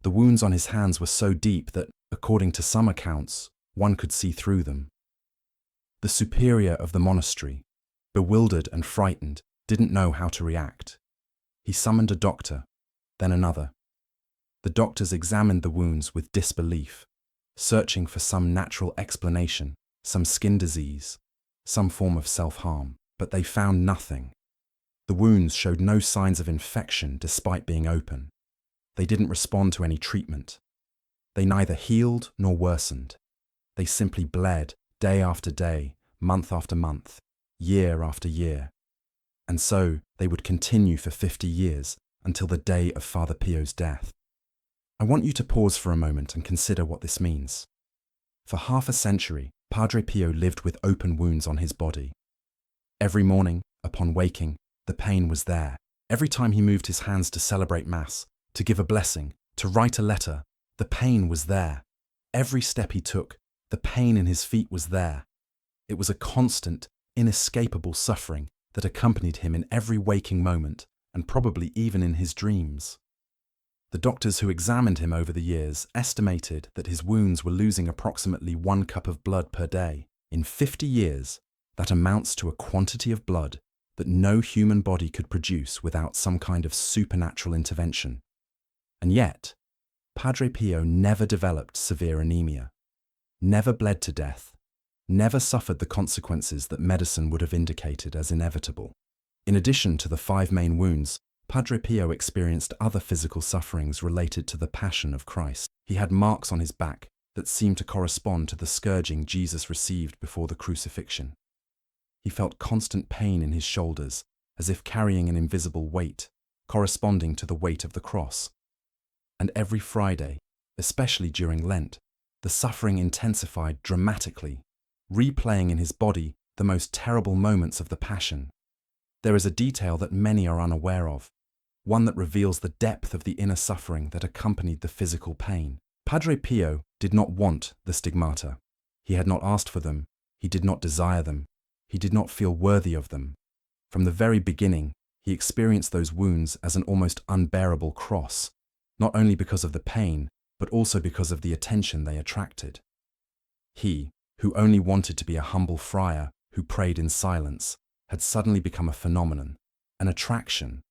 The wounds on his hands were so deep that, according to some accounts, one could see through them. The superior of the monastery, bewildered and frightened, didn't know how to react. He summoned a doctor, then another. The doctors examined the wounds with disbelief, searching for some natural explanation, some skin disease, some form of self-harm, but they found nothing. The wounds showed no signs of infection despite being open. They didn't respond to any treatment. They neither healed nor worsened. They simply bled day after day, month after month, year after year. And so they would continue for 50 years until the day of Father Pio's death. I want you to pause for a moment and consider what this means. For half a century, Padre Pio lived with open wounds on his body. Every morning, upon waking, the pain was there. Every time he moved his hands to celebrate Mass, to give a blessing, to write a letter, the pain was there. Every step he took, the pain in his feet was there. It was a constant, inescapable suffering that accompanied him in every waking moment, and probably even in his dreams. The doctors who examined him over the years estimated that his wounds were losing approximately 1 cup of blood per day. In 50 years, that amounts to a quantity of blood that no human body could produce without some kind of supernatural intervention. And yet, Padre Pio never developed severe anemia, never bled to death, never suffered the consequences that medicine would have indicated as inevitable. In addition to the 5 main wounds, Padre Pio experienced other physical sufferings related to the Passion of Christ. He had marks on his back that seemed to correspond to the scourging Jesus received before the crucifixion. He felt constant pain in his shoulders, as if carrying an invisible weight, corresponding to the weight of the cross. And every Friday, especially during Lent, the suffering intensified dramatically, replaying in his body the most terrible moments of the Passion. There is a detail that many are unaware of, one that reveals the depth of the inner suffering that accompanied the physical pain. Padre Pio did not want the stigmata. He had not asked for them. He did not desire them. He did not feel worthy of them. From the very beginning, he experienced those wounds as an almost unbearable cross, not only because of the pain, but also because of the attention they attracted. He, who only wanted to be a humble friar who prayed in silence, had suddenly become a phenomenon, an attraction,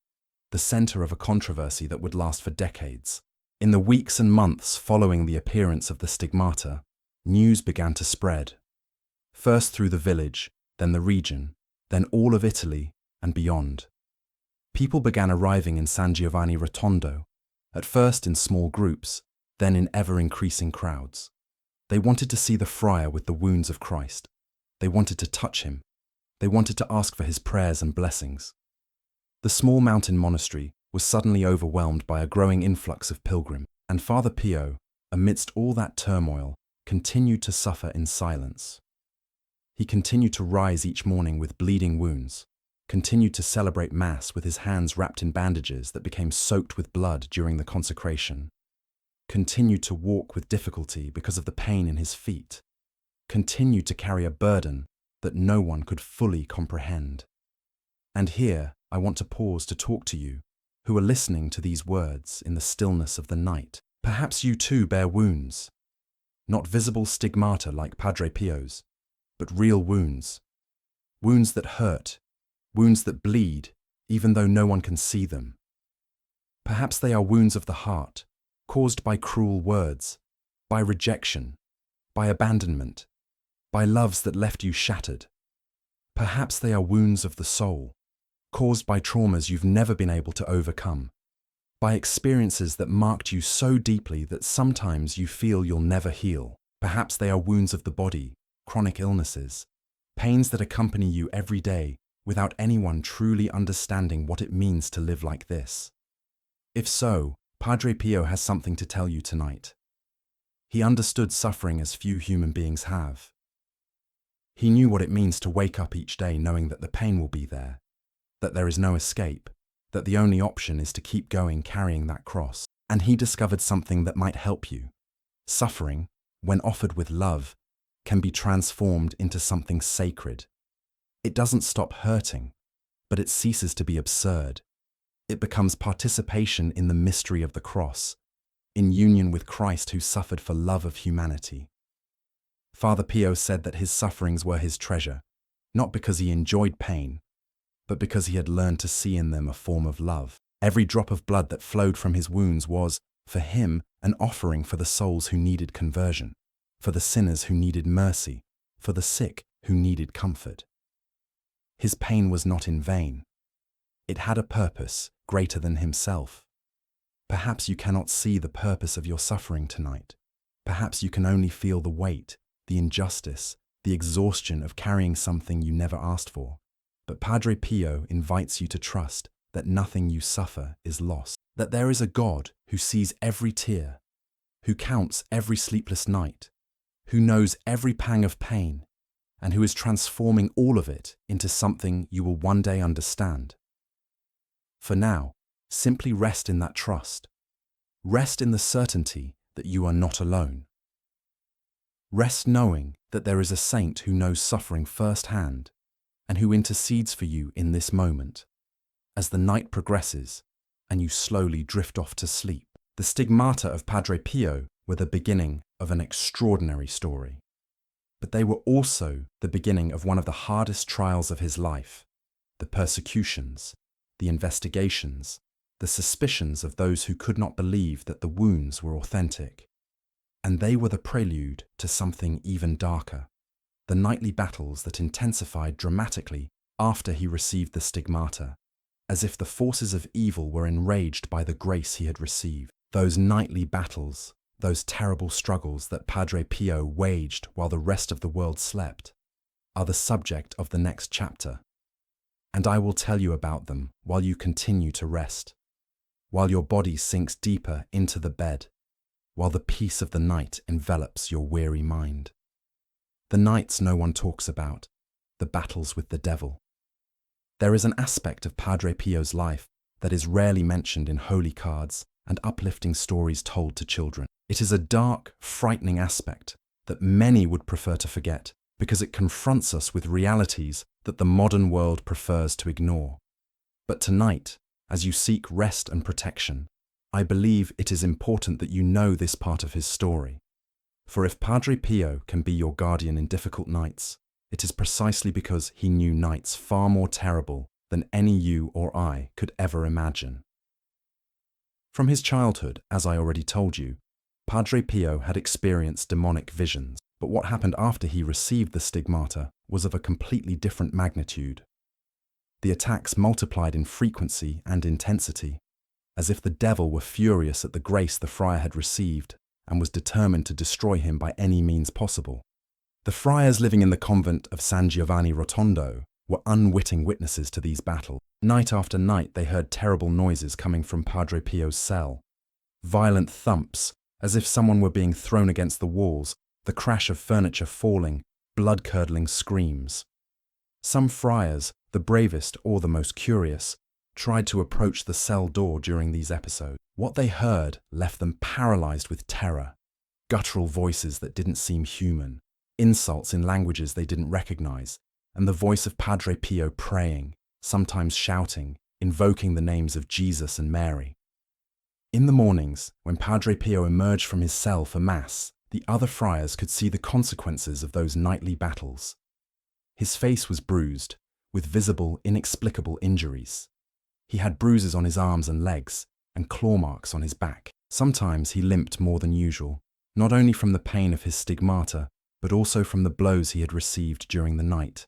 the center of a controversy that would last for decades. In the weeks and months following the appearance of the stigmata, news began to spread. First through the village, then the region, then all of Italy and beyond. People began arriving in San Giovanni Rotondo, at first in small groups, then in ever-increasing crowds. They wanted to see the friar with the wounds of Christ. They wanted to touch him. They wanted to ask for his prayers and blessings. The small mountain monastery was suddenly overwhelmed by a growing influx of pilgrims, and Father Pio, amidst all that turmoil, continued to suffer in silence. He continued to rise each morning with bleeding wounds, continued to celebrate Mass with his hands wrapped in bandages that became soaked with blood during the consecration, continued to walk with difficulty because of the pain in his feet, continued to carry a burden that no one could fully comprehend. And here I want to pause to talk to you, who are listening to these words in the stillness of the night. Perhaps you too bear wounds, not visible stigmata like Padre Pio's, but real wounds, wounds that hurt, wounds that bleed, even though no one can see them. Perhaps they are wounds of the heart, caused by cruel words, by rejection, by abandonment, by loves that left you shattered. Perhaps they are wounds of the soul, caused by traumas you've never been able to overcome, by experiences that marked you so deeply that sometimes you feel you'll never heal. Perhaps they are wounds of the body, chronic illnesses, pains that accompany you every day without anyone truly understanding what it means to live like this. If so, Padre Pio has something to tell you tonight. He understood suffering as few human beings have. He knew what it means to wake up each day knowing that the pain will be there, that there is no escape, that the only option is to keep going carrying that cross. And he discovered something that might help you. Suffering, when offered with love, can be transformed into something sacred. It doesn't stop hurting, but it ceases to be absurd. It becomes participation in the mystery of the cross, in union with Christ who suffered for love of humanity. Father Pio said that his sufferings were his treasure, not because he enjoyed pain, but because he had learned to see in them a form of love. Every drop of blood that flowed from his wounds was, for him, an offering for the souls who needed conversion, for the sinners who needed mercy, for the sick who needed comfort. His pain was not in vain. It had a purpose greater than himself. Perhaps you cannot see the purpose of your suffering tonight. Perhaps you can only feel the weight, the injustice, the exhaustion of carrying something you never asked for. But Padre Pio invites you to trust that nothing you suffer is lost, that there is a God who sees every tear, who counts every sleepless night, who knows every pang of pain, and who is transforming all of it into something you will one day understand. For now, simply rest in that trust. Rest in the certainty that you are not alone. Rest knowing that there is a saint who knows suffering firsthand and who intercedes for you in this moment. As the night progresses and you slowly drift off to sleep, the stigmata of Padre Pio were the beginning of an extraordinary story. But they were also the beginning of one of the hardest trials of his life, the persecutions, the investigations, the suspicions of those who could not believe that the wounds were authentic. And they were the prelude to something even darker, the nightly battles that intensified dramatically after he received the stigmata, as if the forces of evil were enraged by the grace he had received. Those nightly battles, those terrible struggles that Padre Pio waged while the rest of the world slept, are the subject of the next chapter. And I will tell you about them while you continue to rest, while your body sinks deeper into the bed, while the peace of the night envelops your weary mind. The nights no one talks about, the battles with the devil. There is an aspect of Padre Pio's life that is rarely mentioned in holy cards and uplifting stories told to children. It is a dark, frightening aspect that many would prefer to forget because it confronts us with realities that the modern world prefers to ignore. But tonight, as you seek rest and protection, I believe it is important that you know this part of his story. For if Padre Pio can be your guardian in difficult nights, it is precisely because he knew nights far more terrible than any you or I could ever imagine. From his childhood, as I already told you, Padre Pio had experienced demonic visions, but what happened after he received the stigmata was of a completely different magnitude. The attacks multiplied in frequency and intensity, as if the devil were furious at the grace the friar had received and was determined to destroy him by any means possible. The friars living in the convent of San Giovanni Rotondo were unwitting witnesses to these battles. Night after night they heard terrible noises coming from Padre Pio's cell. Violent thumps, as if someone were being thrown against the walls, the crash of furniture falling, blood-curdling screams. Some friars, the bravest or the most curious, tried to approach the cell door during these episodes. What they heard left them paralyzed with terror. Guttural voices that didn't seem human, insults in languages they didn't recognize, and the voice of Padre Pio praying, sometimes shouting, invoking the names of Jesus and Mary. In the mornings, when Padre Pio emerged from his cell for Mass, the other friars could see the consequences of those nightly battles. His face was bruised, with visible, inexplicable injuries. He had bruises on his arms and legs, and claw marks on his back. Sometimes he limped more than usual, not only from the pain of his stigmata, but also from the blows he had received during the night.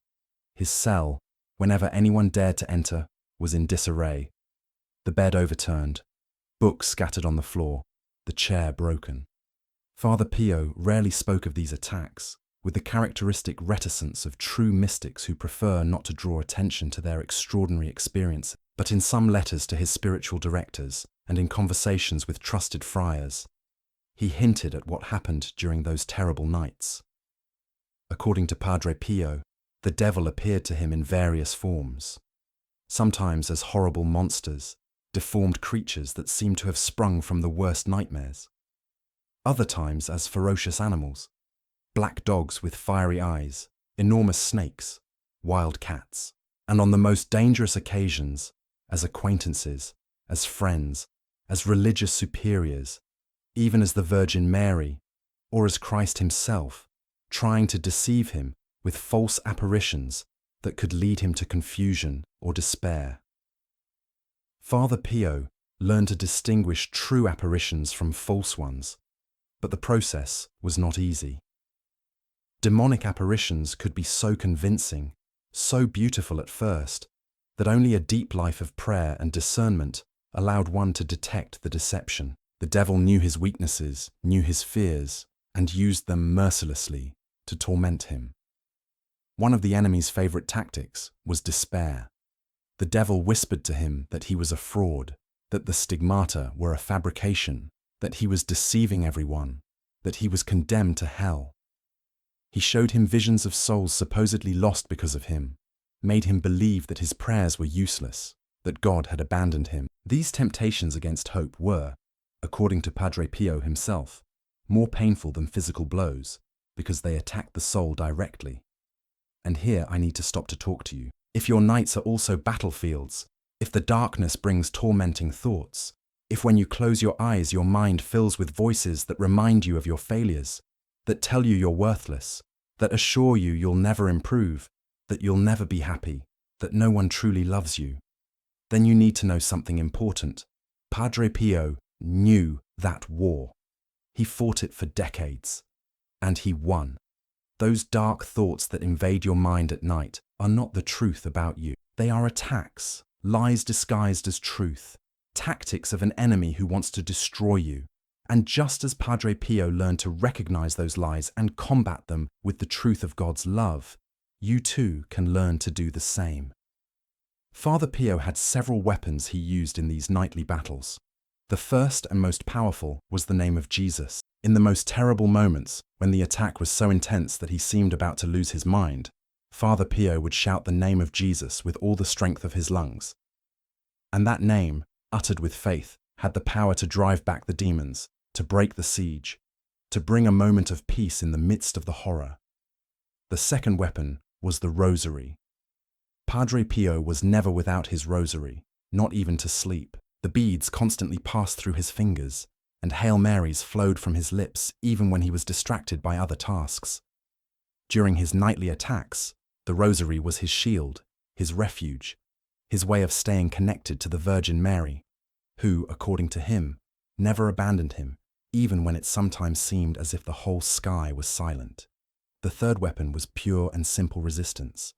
His cell, whenever anyone dared to enter, was in disarray. The bed overturned, books scattered on the floor, the chair broken. Father Pio rarely spoke of these attacks, with the characteristic reticence of true mystics who prefer not to draw attention to their extraordinary experience. But in some letters to his spiritual directors and in conversations with trusted friars, he hinted at what happened during those terrible nights. According to Padre Pio, the devil appeared to him in various forms, sometimes as horrible monsters, deformed creatures that seemed to have sprung from the worst nightmares. Other times as ferocious animals, black dogs with fiery eyes, enormous snakes, wild cats, and on the most dangerous occasions, as acquaintances, as friends, as religious superiors, even as the Virgin Mary, or as Christ himself, trying to deceive him with false apparitions that could lead him to confusion or despair. Father Pio learned to distinguish true apparitions from false ones, but the process was not easy. Demonic apparitions could be so convincing, so beautiful at first, that only a deep life of prayer and discernment allowed one to detect the deception. The devil knew his weaknesses, knew his fears, and used them mercilessly to torment him. One of the enemy's favorite tactics was despair. The devil whispered to him that he was a fraud, that the stigmata were a fabrication, that he was deceiving everyone, that he was condemned to hell. He showed him visions of souls supposedly lost because of him, made him believe that his prayers were useless, that God had abandoned him. These temptations against hope were, according to Padre Pio himself, more painful than physical blows because they attacked the soul directly. And here I need to stop to talk to you. If your nights are also battlefields, if the darkness brings tormenting thoughts, if when you close your eyes your mind fills with voices that remind you of your failures, that tell you you're worthless, that assure you you'll never improve, that you'll never be happy, that no one truly loves you, then you need to know something important. Padre Pio knew that war. He fought it for decades, and he won. Those dark thoughts that invade your mind at night are not the truth about you. They are attacks, lies disguised as truth, tactics of an enemy who wants to destroy you. And just as Padre Pio learned to recognize those lies and combat them with the truth of God's love, you too can learn to do the same. Father Pio had several weapons he used in these nightly battles. The first and most powerful was the name of Jesus. In the most terrible moments, when the attack was so intense that he seemed about to lose his mind, Father Pio would shout the name of Jesus with all the strength of his lungs. And that name, uttered with faith, had the power to drive back the demons, to break the siege, to bring a moment of peace in the midst of the horror. The second weapon was the rosary. Padre Pio was never without his rosary, not even to sleep. The beads constantly passed through his fingers, and Hail Marys flowed from his lips even when he was distracted by other tasks. During his nightly attacks, the rosary was his shield, his refuge, his way of staying connected to the Virgin Mary, who, according to him, never abandoned him, even when it sometimes seemed as if the whole sky was silent. The third weapon was pure and simple resistance.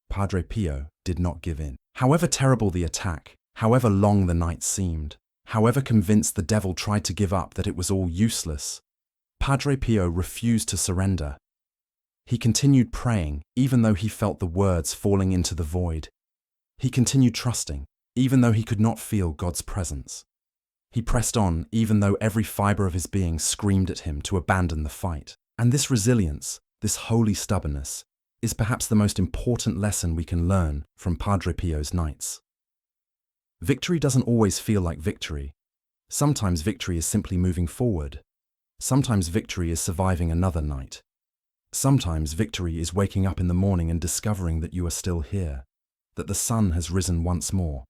Padre Pio did not give in. However terrible the attack, however long the night seemed, however convinced the devil tried to give up that it was all useless, Padre Pio refused to surrender. He continued praying, even though he felt the words falling into the void. He continued trusting, even though he could not feel God's presence. He pressed on, even though every fiber of his being screamed at him to abandon the fight. And this resilience, this holy stubbornness, is perhaps the most important lesson we can learn from Padre Pio's nights. Victory doesn't always feel like victory. Sometimes victory is simply moving forward. Sometimes victory is surviving another night. Sometimes victory is waking up in the morning and discovering that you are still here, that the sun has risen once more,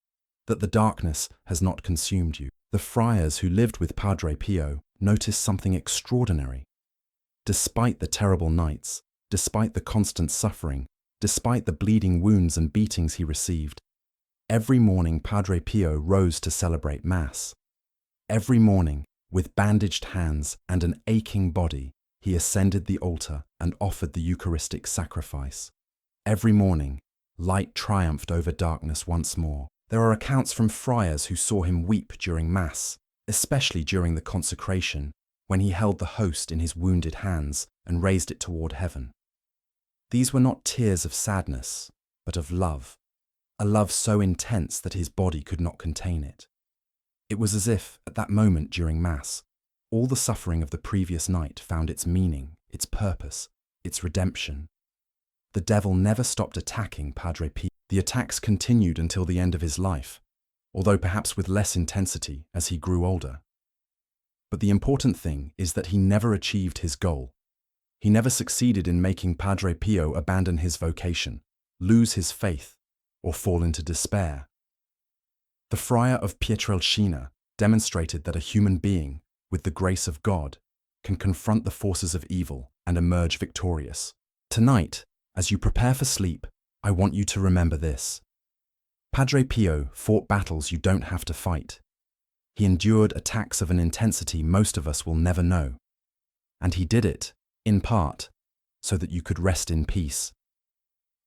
that the darkness has not consumed you. The friars who lived with Padre Pio noticed something extraordinary. Despite the terrible nights, despite the constant suffering, despite the bleeding wounds and beatings he received, every morning Padre Pio rose to celebrate Mass. Every morning, with bandaged hands and an aching body, he ascended the altar and offered the Eucharistic sacrifice. Every morning, light triumphed over darkness once more. There are accounts from friars who saw him weep during Mass, especially during the consecration, when he held the host in his wounded hands and raised it toward heaven. These were not tears of sadness, but of love, a love so intense that his body could not contain it. It was as if, at that moment during Mass, all the suffering of the previous night found its meaning, its purpose, its redemption. The devil never stopped attacking Padre Pio. The attacks continued until the end of his life, although perhaps with less intensity as he grew older. But the important thing is that he never achieved his goal. He never succeeded in making Padre Pio abandon his vocation, lose his faith, or fall into despair. The friar of Pietrelcina demonstrated that a human being, with the grace of God, can confront the forces of evil and emerge victorious. Tonight, as you prepare for sleep, I want you to remember this. Padre Pio fought battles you don't have to fight. He endured attacks of an intensity most of us will never know. And he did it, in part, so that you could rest in peace.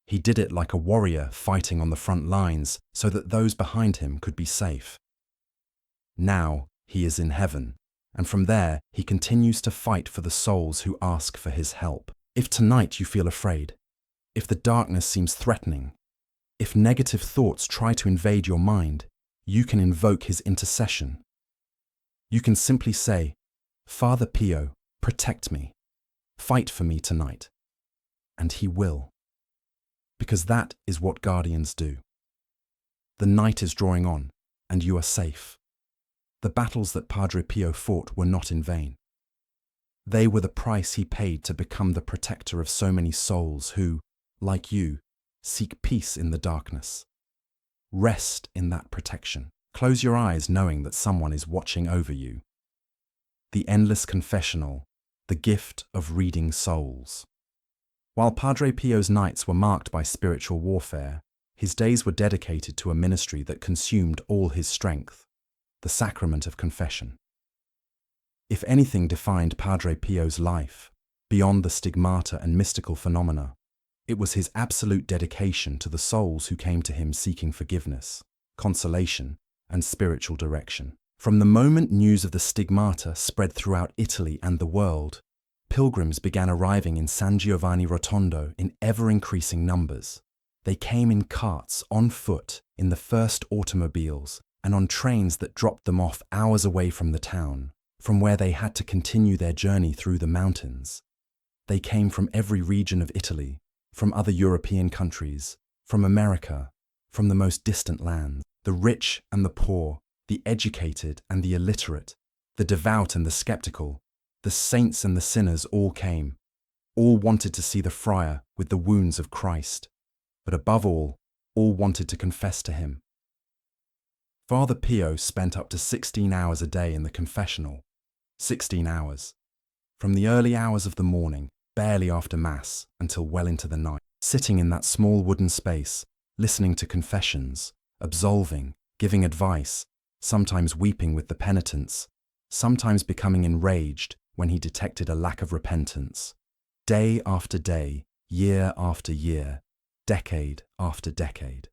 He did it like a warrior fighting on the front lines so that those behind him could be safe. Now he is in heaven, and from there he continues to fight for the souls who ask for his help. If tonight you feel afraid, if the darkness seems threatening, if negative thoughts try to invade your mind, you can invoke his intercession. You can simply say, "Father Pio, protect me. Fight for me tonight." And he will. Because that is what guardians do. The night is drawing on, and you are safe. The battles that Padre Pio fought were not in vain. They were the price he paid to become the protector of so many souls who, like you, seek peace in the darkness. Rest in that protection. Close your eyes knowing that someone is watching over you. The endless confessional, the gift of reading souls. While Padre Pio's nights were marked by spiritual warfare, his days were dedicated to a ministry that consumed all his strength, the sacrament of confession. If anything defined Padre Pio's life, beyond the stigmata and mystical phenomena. It was his absolute dedication to the souls who came to him seeking forgiveness, consolation, and spiritual direction. From the moment news of the stigmata spread throughout Italy and the world, pilgrims began arriving in San Giovanni Rotondo in ever-increasing numbers. They came in carts, on foot, in the first automobiles, and on trains that dropped them off hours away from the town, from where they had to continue their journey through the mountains. They came from every region of Italy, from other European countries, from America, from the most distant lands. The rich and the poor, the educated and the illiterate, the devout and the skeptical, the saints and the sinners all came. All wanted to see the friar with the wounds of Christ, but above all wanted to confess to him. Father Pio spent up to 16 hours a day in the confessional. 16 hours. From the early hours of the morning, barely after Mass, until well into the night, sitting in that small wooden space, listening to confessions, absolving, giving advice, sometimes weeping with the penitents, sometimes becoming enraged when he detected a lack of repentance. Day after day, year after year, decade after decade.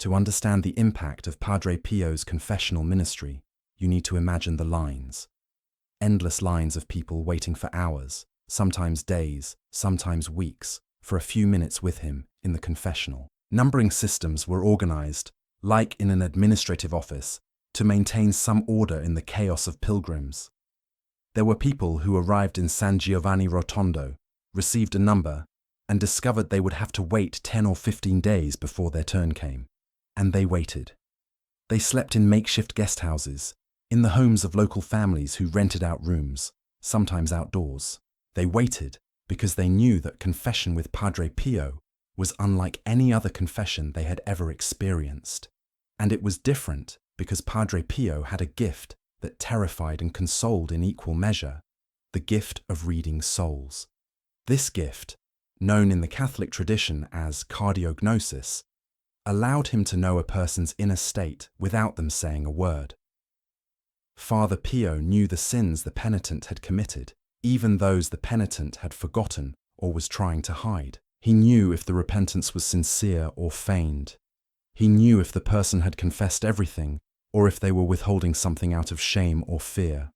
To understand the impact of Padre Pio's confessional ministry, you need to imagine the lines. Endless lines of people waiting for hours, sometimes days, sometimes weeks, for a few minutes with him in the confessional. Numbering systems were organized, like in an administrative office, to maintain some order in the chaos of pilgrims. There were people who arrived in San Giovanni Rotondo, received a number, and discovered they would have to wait 10 or 15 days before their turn came. And they waited. They slept in makeshift guest houses, in the homes of local families who rented out rooms, sometimes outdoors. They waited because they knew that confession with Padre Pio was unlike any other confession they had ever experienced. And it was different because Padre Pio had a gift that terrified and consoled in equal measure, the gift of reading souls. This gift, known in the Catholic tradition as cardiognosis, allowed him to know a person's inner state without them saying a word. Father Pio knew the sins the penitent had committed, even those the penitent had forgotten or was trying to hide. He knew if the repentance was sincere or feigned. He knew if the person had confessed everything or if they were withholding something out of shame or fear.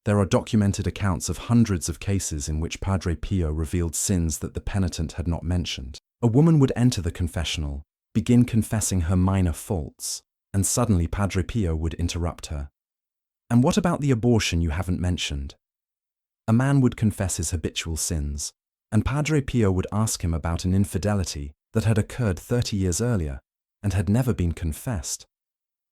There are documented accounts of hundreds of cases in which Padre Pio revealed sins that the penitent had not mentioned. A woman would enter the confessional, begin confessing her minor faults, and suddenly Padre Pio would interrupt her. "And what about the abortion you haven't mentioned?" A man would confess his habitual sins, and Padre Pio would ask him about an infidelity that had occurred 30 years earlier and had never been confessed.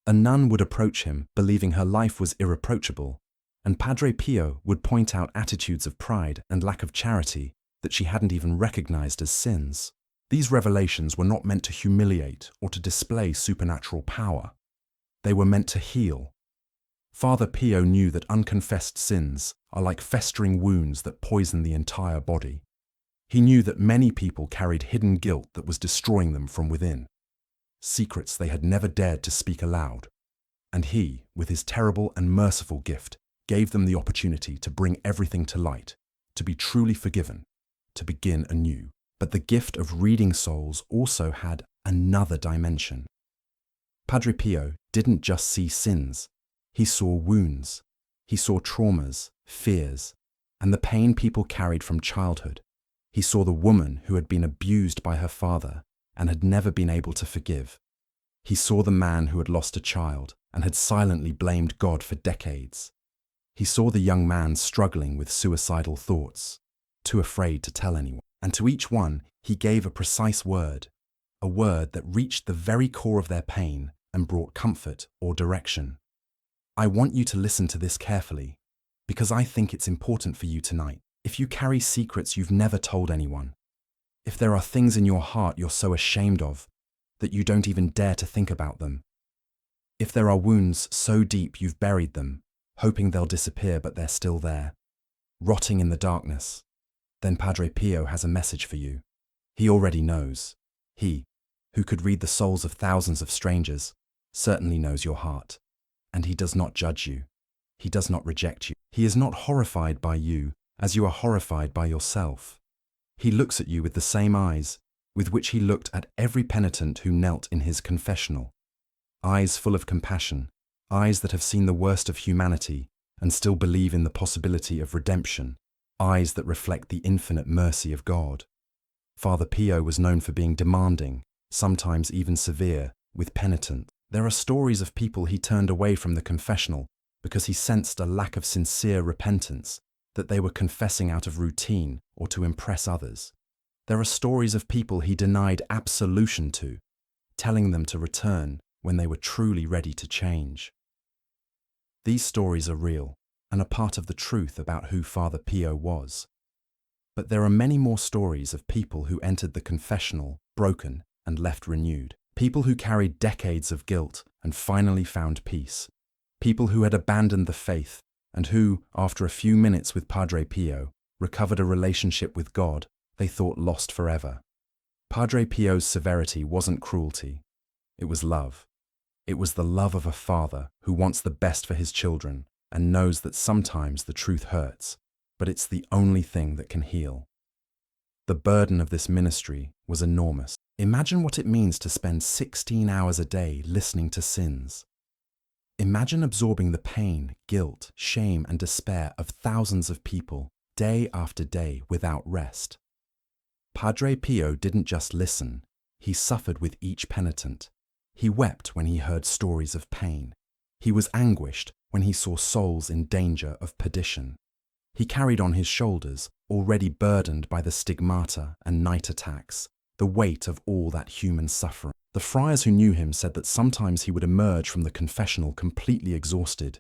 A nun would approach him, believing her life was irreproachable, and Padre Pio would point out attitudes of pride and lack of charity that she hadn't even recognized as sins. These revelations were not meant to humiliate or to display supernatural power. They were meant to heal. Father Pio knew that unconfessed sins are like festering wounds that poison the entire body. He knew that many people carried hidden guilt that was destroying them from within, secrets they had never dared to speak aloud. And he, with his terrible and merciful gift, gave them the opportunity to bring everything to light, to be truly forgiven, to begin anew. But the gift of reading souls also had another dimension. Padre Pio didn't just see sins. He saw wounds. He saw traumas, fears, and the pain people carried from childhood. He saw the woman who had been abused by her father and had never been able to forgive. He saw the man who had lost a child and had silently blamed God for decades. He saw the young man struggling with suicidal thoughts, too afraid to tell anyone. And to each one, he gave a precise word, a word that reached the very core of their pain and brought comfort or direction. I want you to listen to this carefully, because I think it's important for you tonight. If you carry secrets you've never told anyone, if there are things in your heart you're so ashamed of that you don't even dare to think about them, if there are wounds so deep you've buried them, hoping they'll disappear but they're still there, rotting in the darkness, then Padre Pio has a message for you. He already knows. He, who could read the souls of thousands of strangers, certainly knows your heart. And he does not judge you. He does not reject you. He is not horrified by you, as you are horrified by yourself. He looks at you with the same eyes with which he looked at every penitent who knelt in his confessional. Eyes full of compassion, eyes that have seen the worst of humanity and still believe in the possibility of redemption, eyes that reflect the infinite mercy of God. Father Pio was known for being demanding, sometimes even severe, with penitents. There are stories of people he turned away from the confessional because he sensed a lack of sincere repentance, that they were confessing out of routine or to impress others. There are stories of people he denied absolution to, telling them to return when they were truly ready to change. These stories are real and are part of the truth about who Father Pio was. But there are many more stories of people who entered the confessional broken and left renewed. People who carried decades of guilt and finally found peace. People who had abandoned the faith and who, after a few minutes with Padre Pio, recovered a relationship with God they thought lost forever. Padre Pio's severity wasn't cruelty. It was love. It was the love of a father who wants the best for his children and knows that sometimes the truth hurts, but it's the only thing that can heal. The burden of this ministry was enormous. Imagine what it means to spend 16 hours a day listening to sins. Imagine absorbing the pain, guilt, shame, and despair of thousands of people, day after day, without rest. Padre Pio didn't just listen, he suffered with each penitent. He wept when he heard stories of pain. He was anguished when he saw souls in danger of perdition. He carried on his shoulders, already burdened by the stigmata and night attacks, the weight of all that human suffering. The friars who knew him said that sometimes he would emerge from the confessional completely exhausted,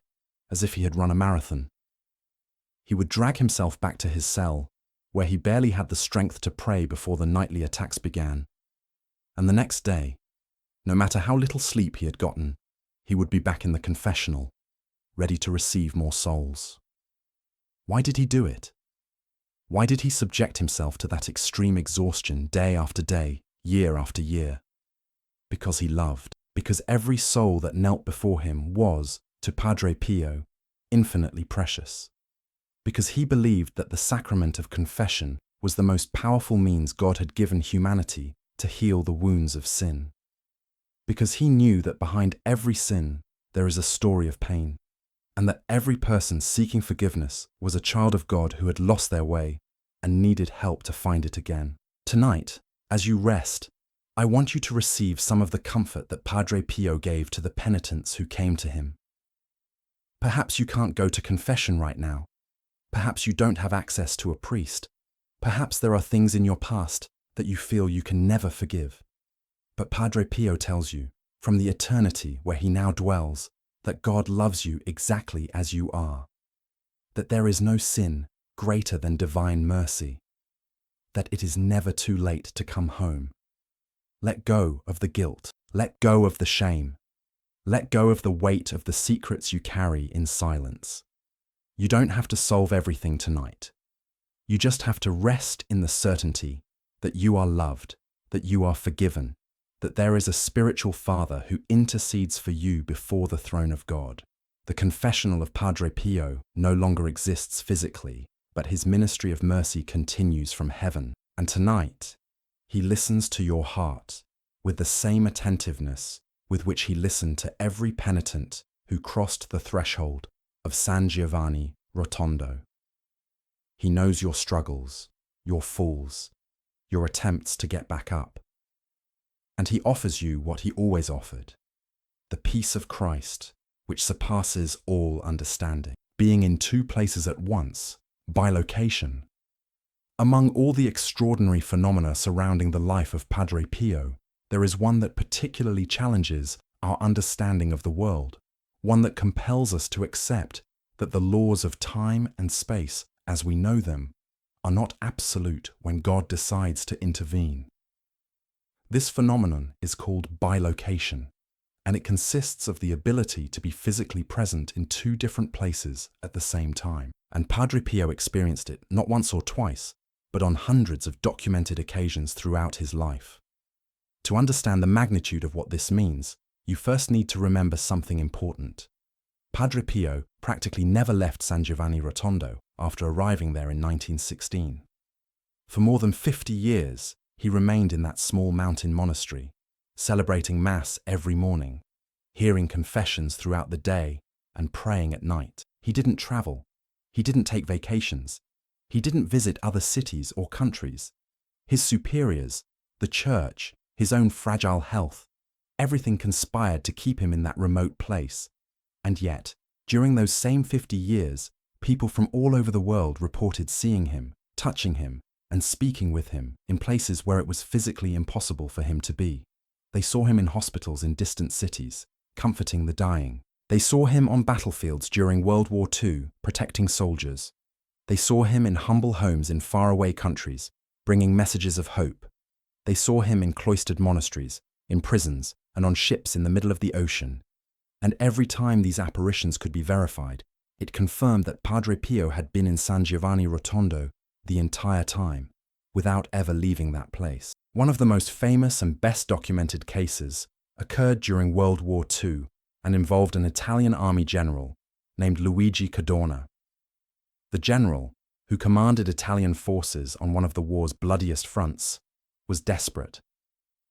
as if he had run a marathon. He would drag himself back to his cell, where he barely had the strength to pray before the nightly attacks began. And the next day, no matter how little sleep he had gotten, he would be back in the confessional, ready to receive more souls. Why did he do it? Why did he subject himself to that extreme exhaustion day after day, year after year? Because he loved. Because every soul that knelt before him was, to Padre Pio, infinitely precious. Because he believed that the sacrament of confession was the most powerful means God had given humanity to heal the wounds of sin. Because he knew that behind every sin there is a story of pain, and that every person seeking forgiveness was a child of God who had lost their way and needed help to find it again. Tonight, as you rest, I want you to receive some of the comfort that Padre Pio gave to the penitents who came to him. Perhaps you can't go to confession right now. Perhaps you don't have access to a priest. Perhaps there are things in your past that you feel you can never forgive. But Padre Pio tells you, from the eternity where he now dwells, that God loves you exactly as you are, that there is no sin greater than divine mercy, that it is never too late to come home. Let go of the guilt, let go of the shame, let go of the weight of the secrets you carry in silence. You don't have to solve everything tonight. You just have to rest in the certainty that you are loved, that you are forgiven, that there is a spiritual Father who intercedes for you before the throne of God. The confessional of Padre Pio no longer exists physically, but his ministry of mercy continues from heaven. And tonight, he listens to your heart with the same attentiveness with which he listened to every penitent who crossed the threshold of San Giovanni Rotondo. He knows your struggles, your falls, your attempts to get back up. And he offers you what he always offered, the peace of Christ, which surpasses all understanding, being in two places at once, bilocation. Among all the extraordinary phenomena surrounding the life of Padre Pio, there is one that particularly challenges our understanding of the world, one that compels us to accept that the laws of time and space, as we know them, are not absolute when God decides to intervene. This phenomenon is called bilocation, and it consists of the ability to be physically present in two different places at the same time. And Padre Pio experienced it not once or twice, but on hundreds of documented occasions throughout his life. To understand the magnitude of what this means, you first need to remember something important. Padre Pio practically never left San Giovanni Rotondo after arriving there in 1916. For more than 50 years, he remained in that small mountain monastery, celebrating Mass every morning, hearing confessions throughout the day, and praying at night. He didn't travel. He didn't take vacations. He didn't visit other cities or countries. His superiors, the church, his own fragile health, everything conspired to keep him in that remote place. And yet, during those same 50 years, people from all over the world reported seeing him, touching him, and speaking with him in places where it was physically impossible for him to be. They saw him in hospitals in distant cities, comforting the dying. They saw him on battlefields during World War II, protecting soldiers. They saw him in humble homes in faraway countries, bringing messages of hope. They saw him in cloistered monasteries, in prisons, and on ships in the middle of the ocean. And every time these apparitions could be verified, it confirmed that Padre Pio had been in San Giovanni Rotondo the entire time, without ever leaving that place. One of the most famous and best documented cases occurred during World War II and involved an Italian army general named Luigi Cadorna. The general, who commanded Italian forces on one of the war's bloodiest fronts, was desperate.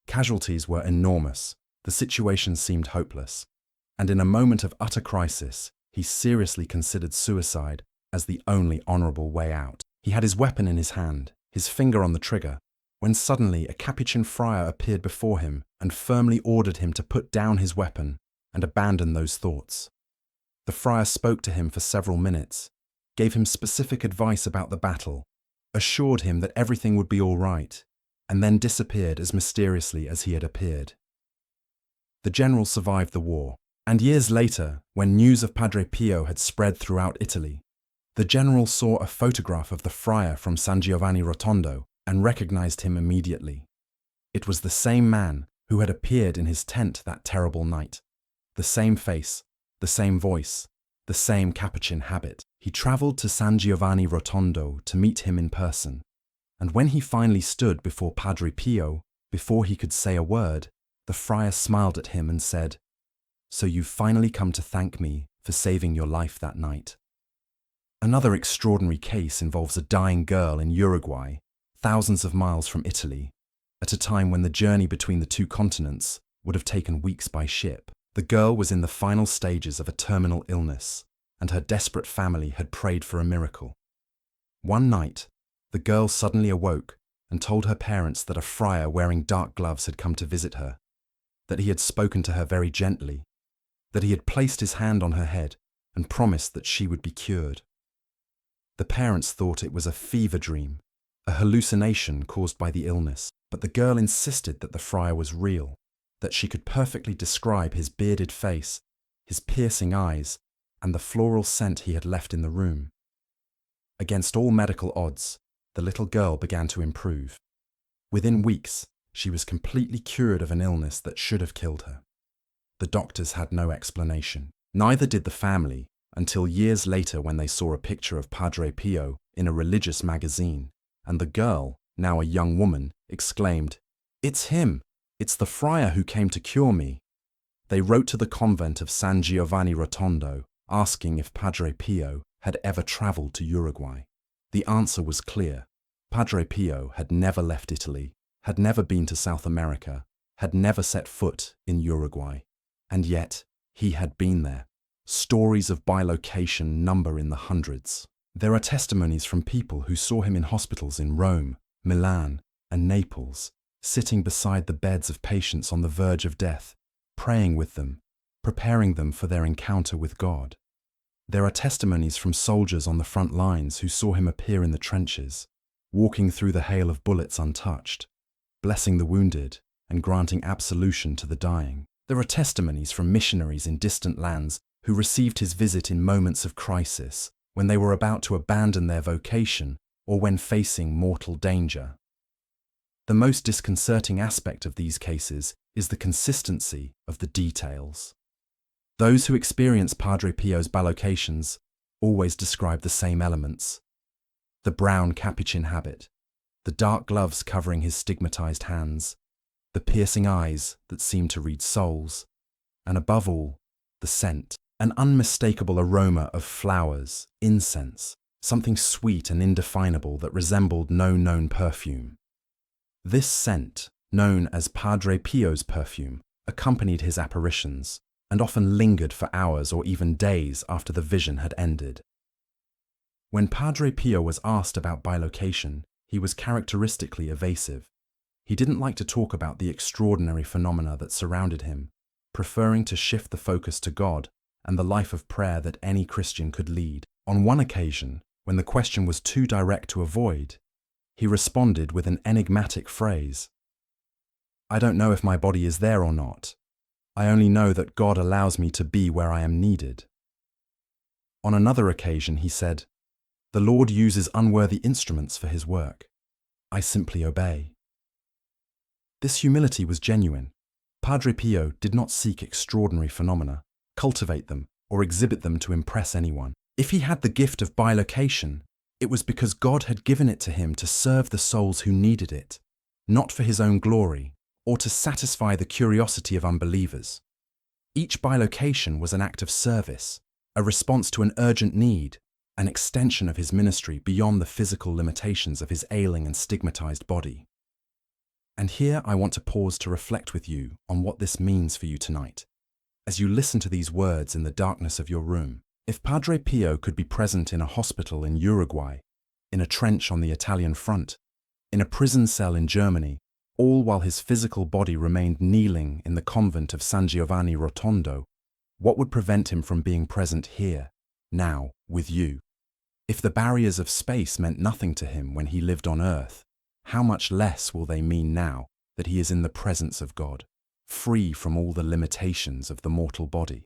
Casualties were enormous, the situation seemed hopeless, and in a moment of utter crisis, he seriously considered suicide as the only honorable way out. He had his weapon in his hand, his finger on the trigger, when suddenly a Capuchin friar appeared before him and firmly ordered him to put down his weapon and abandon those thoughts. The friar spoke to him for several minutes, gave him specific advice about the battle, assured him that everything would be all right, and then disappeared as mysteriously as he had appeared. The general survived the war, and years later, when news of Padre Pio had spread throughout Italy, the general saw a photograph of the friar from San Giovanni Rotondo and recognized him immediately. It was the same man who had appeared in his tent that terrible night. The same face, the same voice, the same Capuchin habit. He traveled to San Giovanni Rotondo to meet him in person, and when he finally stood before Padre Pio, before he could say a word, the friar smiled at him and said, "So you've finally come to thank me for saving your life that night." Another extraordinary case involves a dying girl in Uruguay, thousands of miles from Italy, at a time when the journey between the two continents would have taken weeks by ship. The girl was in the final stages of a terminal illness, and her desperate family had prayed for a miracle. One night, the girl suddenly awoke and told her parents that a friar wearing dark gloves had come to visit her, that he had spoken to her very gently, that he had placed his hand on her head and promised that she would be cured. The parents thought it was a fever dream, a hallucination caused by the illness, but the girl insisted that the friar was real, that she could perfectly describe his bearded face, his piercing eyes, and the floral scent he had left in the room. Against all medical odds, the little girl began to improve. Within weeks, she was completely cured of an illness that should have killed her. The doctors had no explanation. Neither did the family, until years later when they saw a picture of Padre Pio in a religious magazine, and the girl, now a young woman, exclaimed, "It's him! It's the friar who came to cure me." They wrote to the convent of San Giovanni Rotondo, asking if Padre Pio had ever traveled to Uruguay. The answer was clear. Padre Pio had never left Italy, had never been to South America, had never set foot in Uruguay. And yet, he had been there. Stories of bilocation number in the hundreds. There are testimonies from people who saw him in hospitals in Rome, Milan, and Naples, sitting beside the beds of patients on the verge of death, praying with them, preparing them for their encounter with God. There are testimonies from soldiers on the front lines who saw him appear in the trenches, walking through the hail of bullets untouched, blessing the wounded and granting absolution to the dying. There are testimonies from missionaries in distant lands who received his visit in moments of crisis, when they were about to abandon their vocation or when facing mortal danger. The most disconcerting aspect of these cases is the consistency of the details. Those who experience Padre Pio's bilocations always describe the same elements: the brown Capuchin habit, the dark gloves covering his stigmatized hands, the piercing eyes that seem to read souls, and above all, the scent. an unmistakable aroma of flowers, incense, something sweet and indefinable that resembled no known perfume. This scent, known as Padre Pio's perfume, accompanied his apparitions and often lingered for hours or even days after the vision had ended. When Padre Pio was asked about bilocation, he was characteristically evasive. He didn't like to talk about the extraordinary phenomena that surrounded him, preferring to shift the focus to God and the life of prayer that any Christian could lead. On one occasion, when the question was too direct to avoid, he responded with an enigmatic phrase. "I don't know if my body is there or not. I only know that God allows me to be where I am needed." On another occasion, he said, "The Lord uses unworthy instruments for his work. I simply obey." This humility was genuine. Padre Pio did not seek extraordinary phenomena, cultivate them, or exhibit them to impress anyone. If he had the gift of bilocation, it was because God had given it to him to serve the souls who needed it, not for his own glory, or to satisfy the curiosity of unbelievers. Each bilocation was an act of service, a response to an urgent need, an extension of his ministry beyond the physical limitations of his ailing and stigmatized body. And here I want to pause to reflect with you on what this means for you tonight. As you listen to these words in the darkness of your room, if Padre Pio could be present in a hospital in Uruguay, in a trench on the Italian front, in a prison cell in Germany, all while his physical body remained kneeling in the convent of San Giovanni Rotondo, what would prevent him from being present here, now, with you? If the barriers of space meant nothing to him when he lived on earth, how much less will they mean now that he is in the presence of God, free from all the limitations of the mortal body?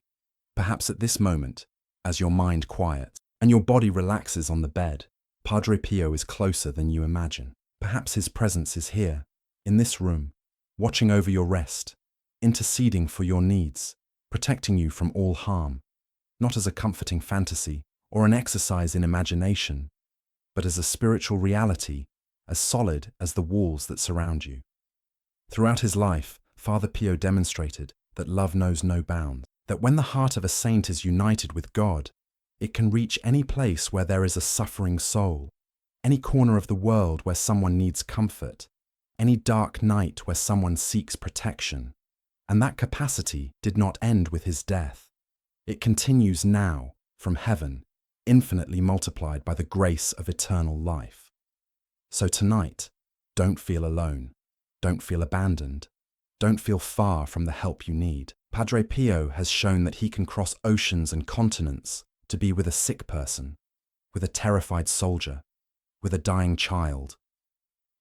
Perhaps at this moment, as your mind quiets and your body relaxes on the bed, Padre Pio is closer than you imagine. Perhaps his presence is here, in this room, watching over your rest, interceding for your needs, protecting you from all harm, not as a comforting fantasy or an exercise in imagination, but as a spiritual reality as solid as the walls that surround you. Throughout his life, Father Pio demonstrated that love knows no bounds, that when the heart of a saint is united with God, it can reach any place where there is a suffering soul, any corner of the world where someone needs comfort, any dark night where someone seeks protection. And that capacity did not end with his death. It continues now, from heaven, infinitely multiplied by the grace of eternal life. So tonight, don't feel alone, don't feel abandoned, don't feel far from the help you need. Padre Pio has shown that he can cross oceans and continents to be with a sick person, with a terrified soldier, with a dying child.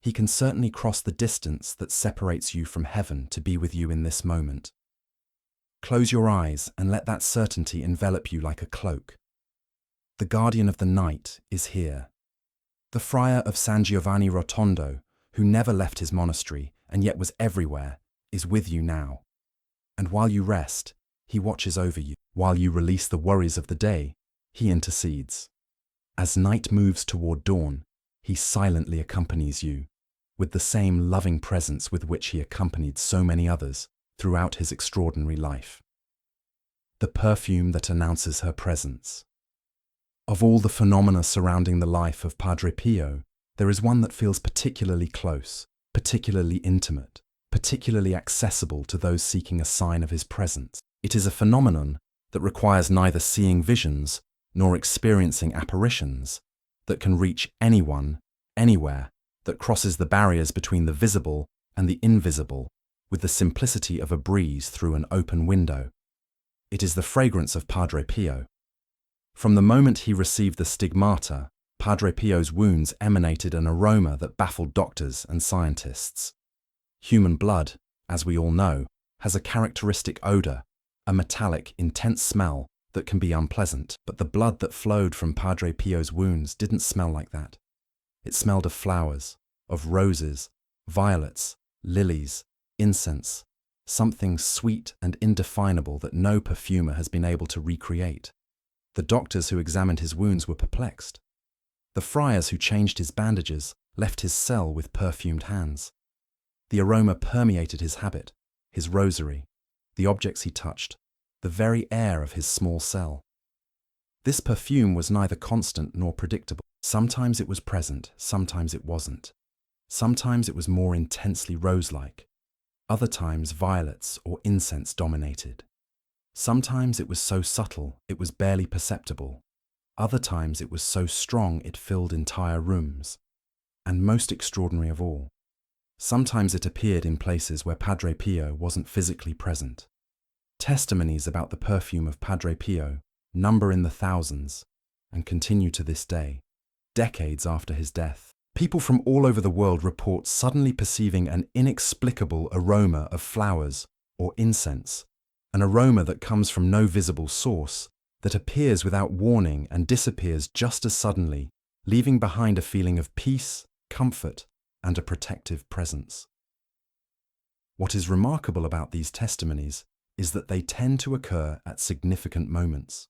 He can certainly cross the distance that separates you from heaven to be with you in this moment. Close your eyes and let that certainty envelop you like a cloak. The guardian of the night is here. The friar of San Giovanni Rotondo, who never left his monastery and yet was everywhere, is with you now. And while you rest, he watches over you. While you release the worries of the day, he intercedes. As night moves toward dawn, he silently accompanies you, with the same loving presence with which he accompanied so many others throughout his extraordinary life. The perfume that announces her presence. Of all the phenomena surrounding the life of Padre Pio, there is one that feels particularly close, particularly intimate, particularly accessible to those seeking a sign of his presence. It is a phenomenon that requires neither seeing visions nor experiencing apparitions, that can reach anyone, anywhere, that crosses the barriers between the visible and the invisible with the simplicity of a breeze through an open window. It is the fragrance of Padre Pio. From the moment he received the stigmata, Padre Pio's wounds emanated an aroma that baffled doctors and scientists. Human blood, as we all know, has a characteristic odor, a metallic, intense smell that can be unpleasant. But the blood that flowed from Padre Pio's wounds didn't smell like that. It smelled of flowers, of roses, violets, lilies, incense, something sweet and indefinable that no perfumer has been able to recreate. The doctors who examined his wounds were perplexed. The friars who changed his bandages left his cell with perfumed hands. The aroma permeated his habit, his rosary, the objects he touched, the very air of his small cell. This perfume was neither constant nor predictable. Sometimes it was present, sometimes it wasn't. Sometimes it was more intensely rose-like. Other times violets or incense dominated. Sometimes it was so subtle it was barely perceptible. Other times it was so strong it filled entire rooms. And most extraordinary of all, sometimes it appeared in places where Padre Pio wasn't physically present. Testimonies about the perfume of Padre Pio number in the thousands and continue to this day, decades after his death. People from all over the world report suddenly perceiving an inexplicable aroma of flowers or incense, an aroma that comes from no visible source, that appears without warning and disappears just as suddenly, leaving behind a feeling of peace, comfort, and a protective presence. What is remarkable about these testimonies is that they tend to occur at significant moments.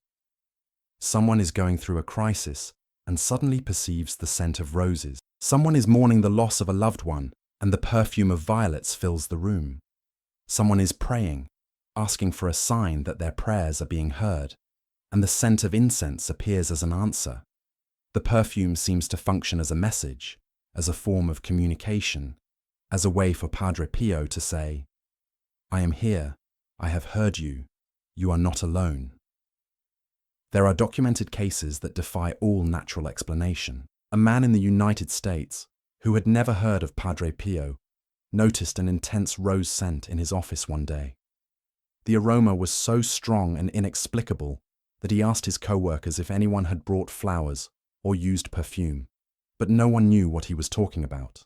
Someone is going through a crisis and suddenly perceives the scent of roses. Someone is mourning the loss of a loved one and the perfume of violets fills the room. Someone is praying, asking for a sign that their prayers are being heard, and the scent of incense appears as an answer. The perfume seems to function as a message, as a form of communication, as a way for Padre Pio to say, "I am here, I have heard you, you are not alone." There are documented cases that defy all natural explanation. A man in the United States, who had never heard of Padre Pio, noticed an intense rose scent in his office one day. The aroma was so strong and inexplicable that he asked his co-workers if anyone had brought flowers or used perfume, but no one knew what he was talking about.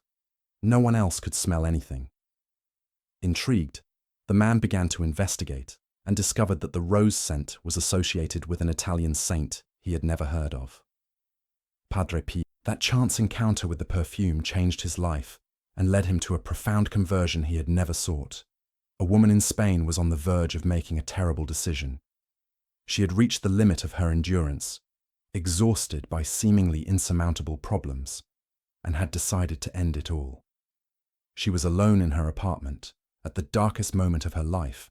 No one else could smell anything. Intrigued, the man began to investigate and discovered that the rose scent was associated with an Italian saint he had never heard of. Padre Pio. That chance encounter with the perfume changed his life and led him to a profound conversion he had never sought. A woman in Spain was on the verge of making a terrible decision. She had reached the limit of her endurance, exhausted by seemingly insurmountable problems, and had decided to end it all. She was alone in her apartment, at the darkest moment of her life,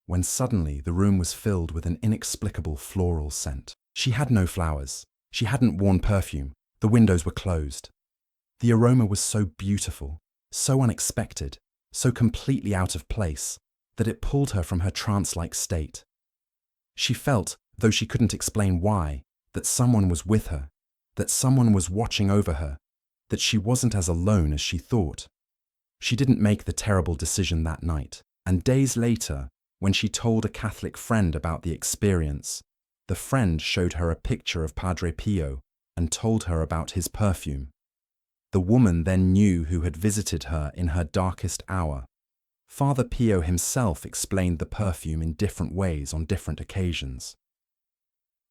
when suddenly the room was filled with an inexplicable floral scent. She had no flowers. She hadn't worn perfume. The windows were closed. The aroma was so beautiful, so unexpected, so completely out of place, that it pulled her from her trance-like state. She felt, though she couldn't explain why, that someone was with her, that someone was watching over her, that she wasn't as alone as she thought. She didn't make the terrible decision that night, and days later, when she told a Catholic friend about the experience, the friend showed her a picture of Padre Pio and told her about his perfume. The woman then knew who had visited her in her darkest hour. Father Pio himself explained the perfume in different ways on different occasions.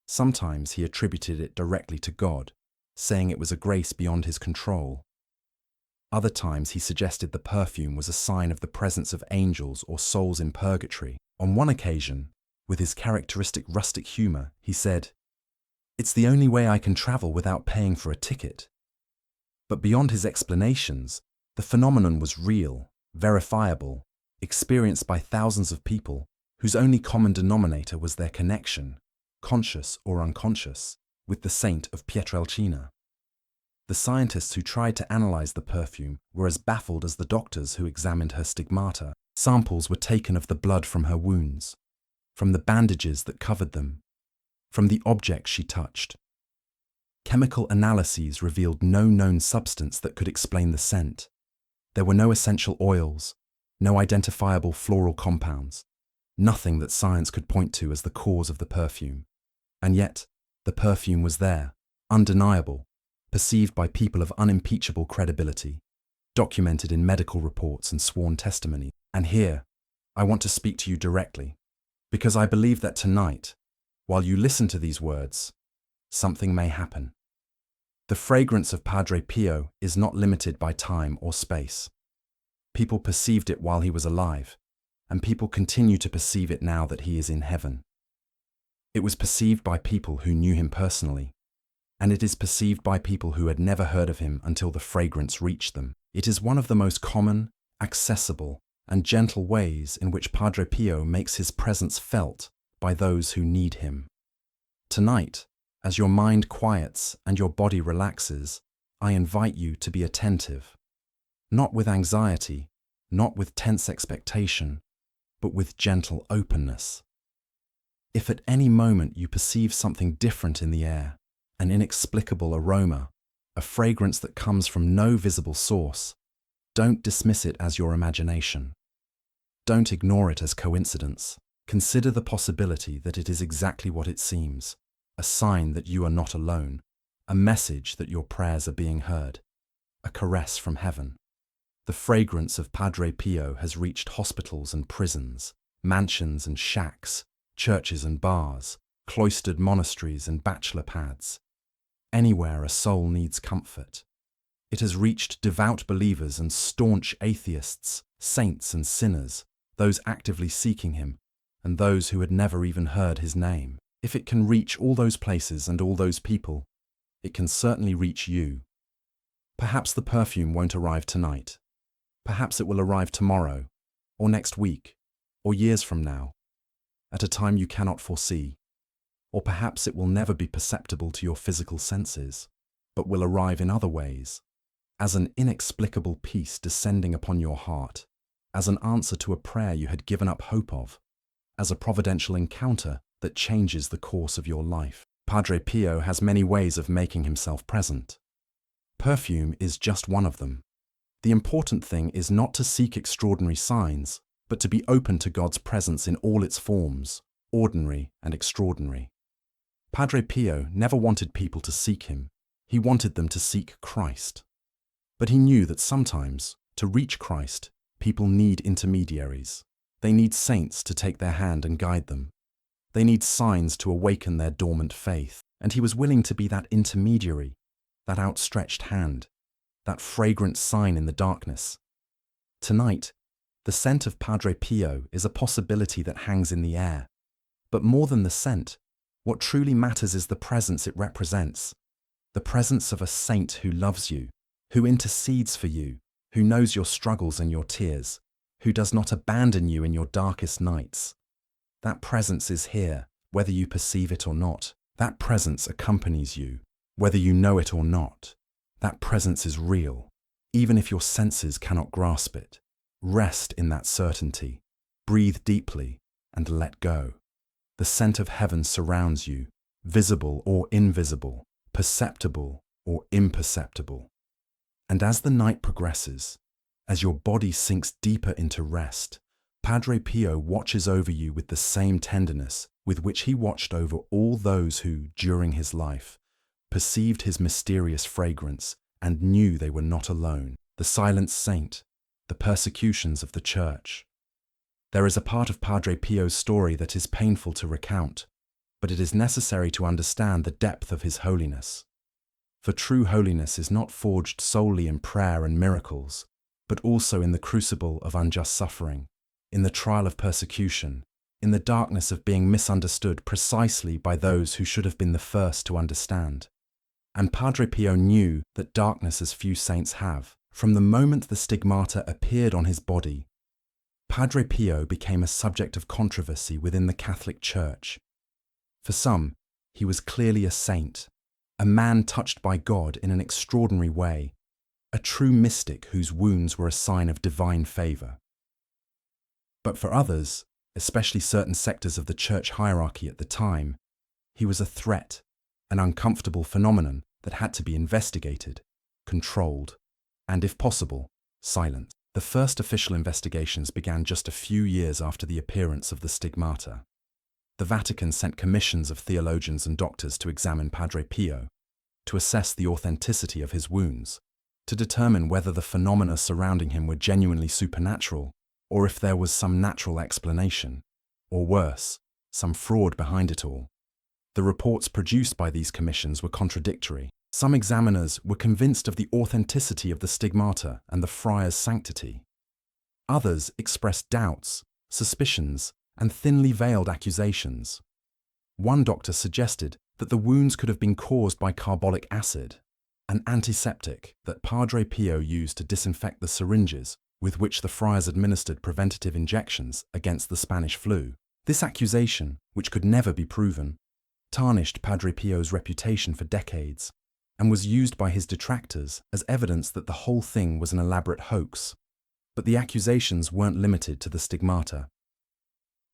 Sometimes he attributed it directly to God, saying it was a grace beyond his control. Other times he suggested the perfume was a sign of the presence of angels or souls in purgatory. On one occasion, with his characteristic rustic humor, he said, "It's the only way I can travel without paying for a ticket." But beyond his explanations, the phenomenon was real, verifiable, experienced by thousands of people whose only common denominator was their connection, conscious or unconscious, with the saint of Pietrelcina. The scientists who tried to analyze the perfume were as baffled as the doctors who examined her stigmata. Samples were taken of the blood from her wounds, from the bandages that covered them, from the objects she touched. Chemical analyses revealed no known substance that could explain the scent. There were no essential oils, no identifiable floral compounds, nothing that science could point to as the cause of the perfume. And yet, the perfume was there, undeniable, perceived by people of unimpeachable credibility, documented in medical reports and sworn testimony. And here, I want to speak to you directly, because I believe that tonight, while you listen to these words, something may happen. The fragrance of Padre Pio is not limited by time or space. People perceived it while he was alive, and people continue to perceive it now that he is in heaven. It was perceived by people who knew him personally, and it is perceived by people who had never heard of him until the fragrance reached them. It is one of the most common, accessible, and gentle ways in which Padre Pio makes his presence felt by those who need him. Tonight, as your mind quiets and your body relaxes, I invite you to be attentive, not with anxiety, not with tense expectation, but with gentle openness. If at any moment you perceive something different in the air, an inexplicable aroma, a fragrance that comes from no visible source, don't dismiss it as your imagination. Don't ignore it as coincidence. Consider the possibility that it is exactly what it seems, a sign that you are not alone, a message that your prayers are being heard, a caress from heaven. The fragrance of Padre Pio has reached hospitals and prisons, mansions and shacks, churches and bars, cloistered monasteries and bachelor pads. Anywhere a soul needs comfort. It has reached devout believers and staunch atheists, saints and sinners, those actively seeking him, and those who had never even heard his name. If it can reach all those places and all those people, it can certainly reach you. Perhaps the perfume won't arrive tonight. Perhaps it will arrive tomorrow, or next week, or years from now, at a time you cannot foresee. Or perhaps it will never be perceptible to your physical senses, but will arrive in other ways, as an inexplicable peace descending upon your heart, as an answer to a prayer you had given up hope of, as a providential encounter that changes the course of your life. Padre Pio has many ways of making himself present. Perfume is just one of them. The important thing is not to seek extraordinary signs, but to be open to God's presence in all its forms, ordinary and extraordinary. Padre Pio never wanted people to seek him. He wanted them to seek Christ. But he knew that sometimes, to reach Christ, people need intermediaries. They need saints to take their hand and guide them. They need signs to awaken their dormant faith, and he was willing to be that intermediary, that outstretched hand, that fragrant sign in the darkness. Tonight, the scent of Padre Pio is a possibility that hangs in the air. But more than the scent, what truly matters is the presence it represents, the presence of a saint who loves you, who intercedes for you, who knows your struggles and your tears, who does not abandon you in your darkest nights. That presence is here, whether you perceive it or not. That presence accompanies you, whether you know it or not. That presence is real, even if your senses cannot grasp it. Rest in that certainty. Breathe deeply and let go. The scent of heaven surrounds you, visible or invisible, perceptible or imperceptible. And as the night progresses, as your body sinks deeper into rest, Padre Pio watches over you with the same tenderness with which he watched over all those who, during his life, perceived his mysterious fragrance and knew they were not alone. The silent saint, the persecutions of the Church. There is a part of Padre Pio's story that is painful to recount, but it is necessary to understand the depth of his holiness. For true holiness is not forged solely in prayer and miracles, but also in the crucible of unjust suffering, in the trial of persecution, in the darkness of being misunderstood precisely by those who should have been the first to understand. And Padre Pio knew that darkness as few saints have. From the moment the stigmata appeared on his body, Padre Pio became a subject of controversy within the Catholic Church. For some, he was clearly a saint, a man touched by God in an extraordinary way, a true mystic whose wounds were a sign of divine favor. But for others, especially certain sectors of the church hierarchy at the time, he was a threat, an uncomfortable phenomenon that had to be investigated, controlled, and if possible, silenced. The first official investigations began just a few years after the appearance of the stigmata. The Vatican sent commissions of theologians and doctors to examine Padre Pio, to assess the authenticity of his wounds, to determine whether the phenomena surrounding him were genuinely supernatural, or if there was some natural explanation, or worse, some fraud behind it all. The reports produced by these commissions were contradictory. Some examiners were convinced of the authenticity of the stigmata and the friar's sanctity. Others expressed doubts, suspicions, and thinly veiled accusations. One doctor suggested that the wounds could have been caused by carbolic acid, an antiseptic that Padre Pio used to disinfect the syringes with which the friars administered preventative injections against the Spanish flu. This accusation, which could never be proven, tarnished Padre Pio's reputation for decades and was used by his detractors as evidence that the whole thing was an elaborate hoax. But the accusations weren't limited to the stigmata.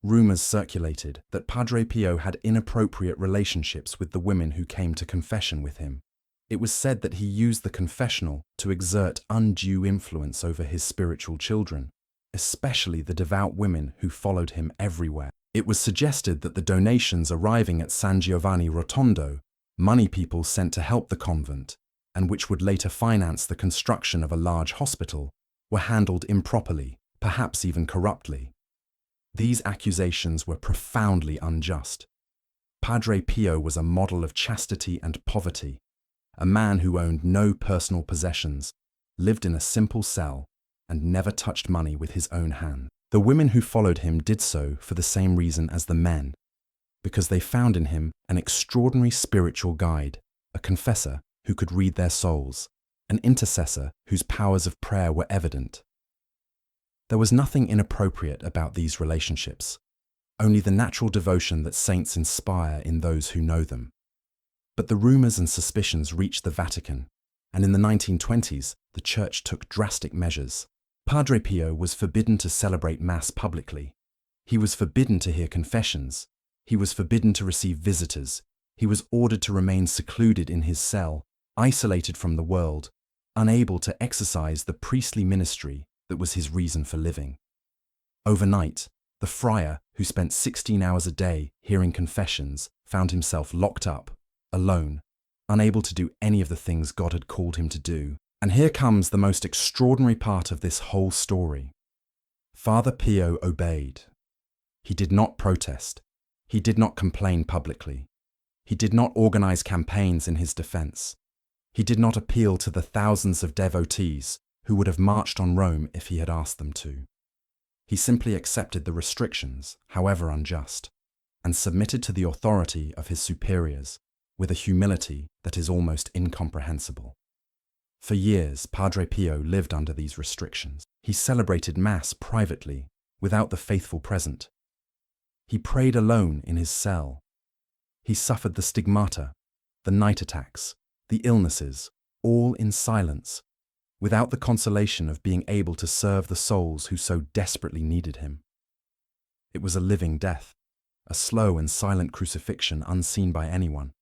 Rumors circulated that Padre Pio had inappropriate relationships with the women who came to confession with him. It was said that he used the confessional to exert undue influence over his spiritual children, especially the devout women who followed him everywhere. It was suggested that the donations arriving at San Giovanni Rotondo, money people sent to help the convent, and which would later finance the construction of a large hospital, were handled improperly, perhaps even corruptly. These accusations were profoundly unjust. Padre Pio was a model of chastity and poverty, a man who owned no personal possessions, lived in a simple cell, and never touched money with his own hand. The women who followed him did so for the same reason as the men, because they found in him an extraordinary spiritual guide, a confessor who could read their souls, an intercessor whose powers of prayer were evident. There was nothing inappropriate about these relationships, only the natural devotion that saints inspire in those who know them. But the rumors and suspicions reached the Vatican, and in the 1920s, the Church took drastic measures. Padre Pio was forbidden to celebrate Mass publicly. He was forbidden to hear confessions. He was forbidden to receive visitors. He was ordered to remain secluded in his cell, isolated from the world, unable to exercise the priestly ministry that was his reason for living. Overnight, the friar, who spent 16 hours a day hearing confessions, found himself locked up, alone, unable to do any of the things God had called him to do. And here comes the most extraordinary part of this whole story. Father Pio obeyed. He did not protest. He did not complain publicly. He did not organize campaigns in his defense. He did not appeal to the thousands of devotees who would have marched on Rome if he had asked them to. He simply accepted the restrictions, however unjust, and submitted to the authority of his superiors with a humility that is almost incomprehensible. For years, Padre Pio lived under these restrictions. He celebrated Mass privately, without the faithful present. He prayed alone in his cell. He suffered the stigmata, the night attacks, the illnesses, all in silence, without the consolation of being able to serve the souls who so desperately needed him. It was a living death, a slow and silent crucifixion unseen by anyone.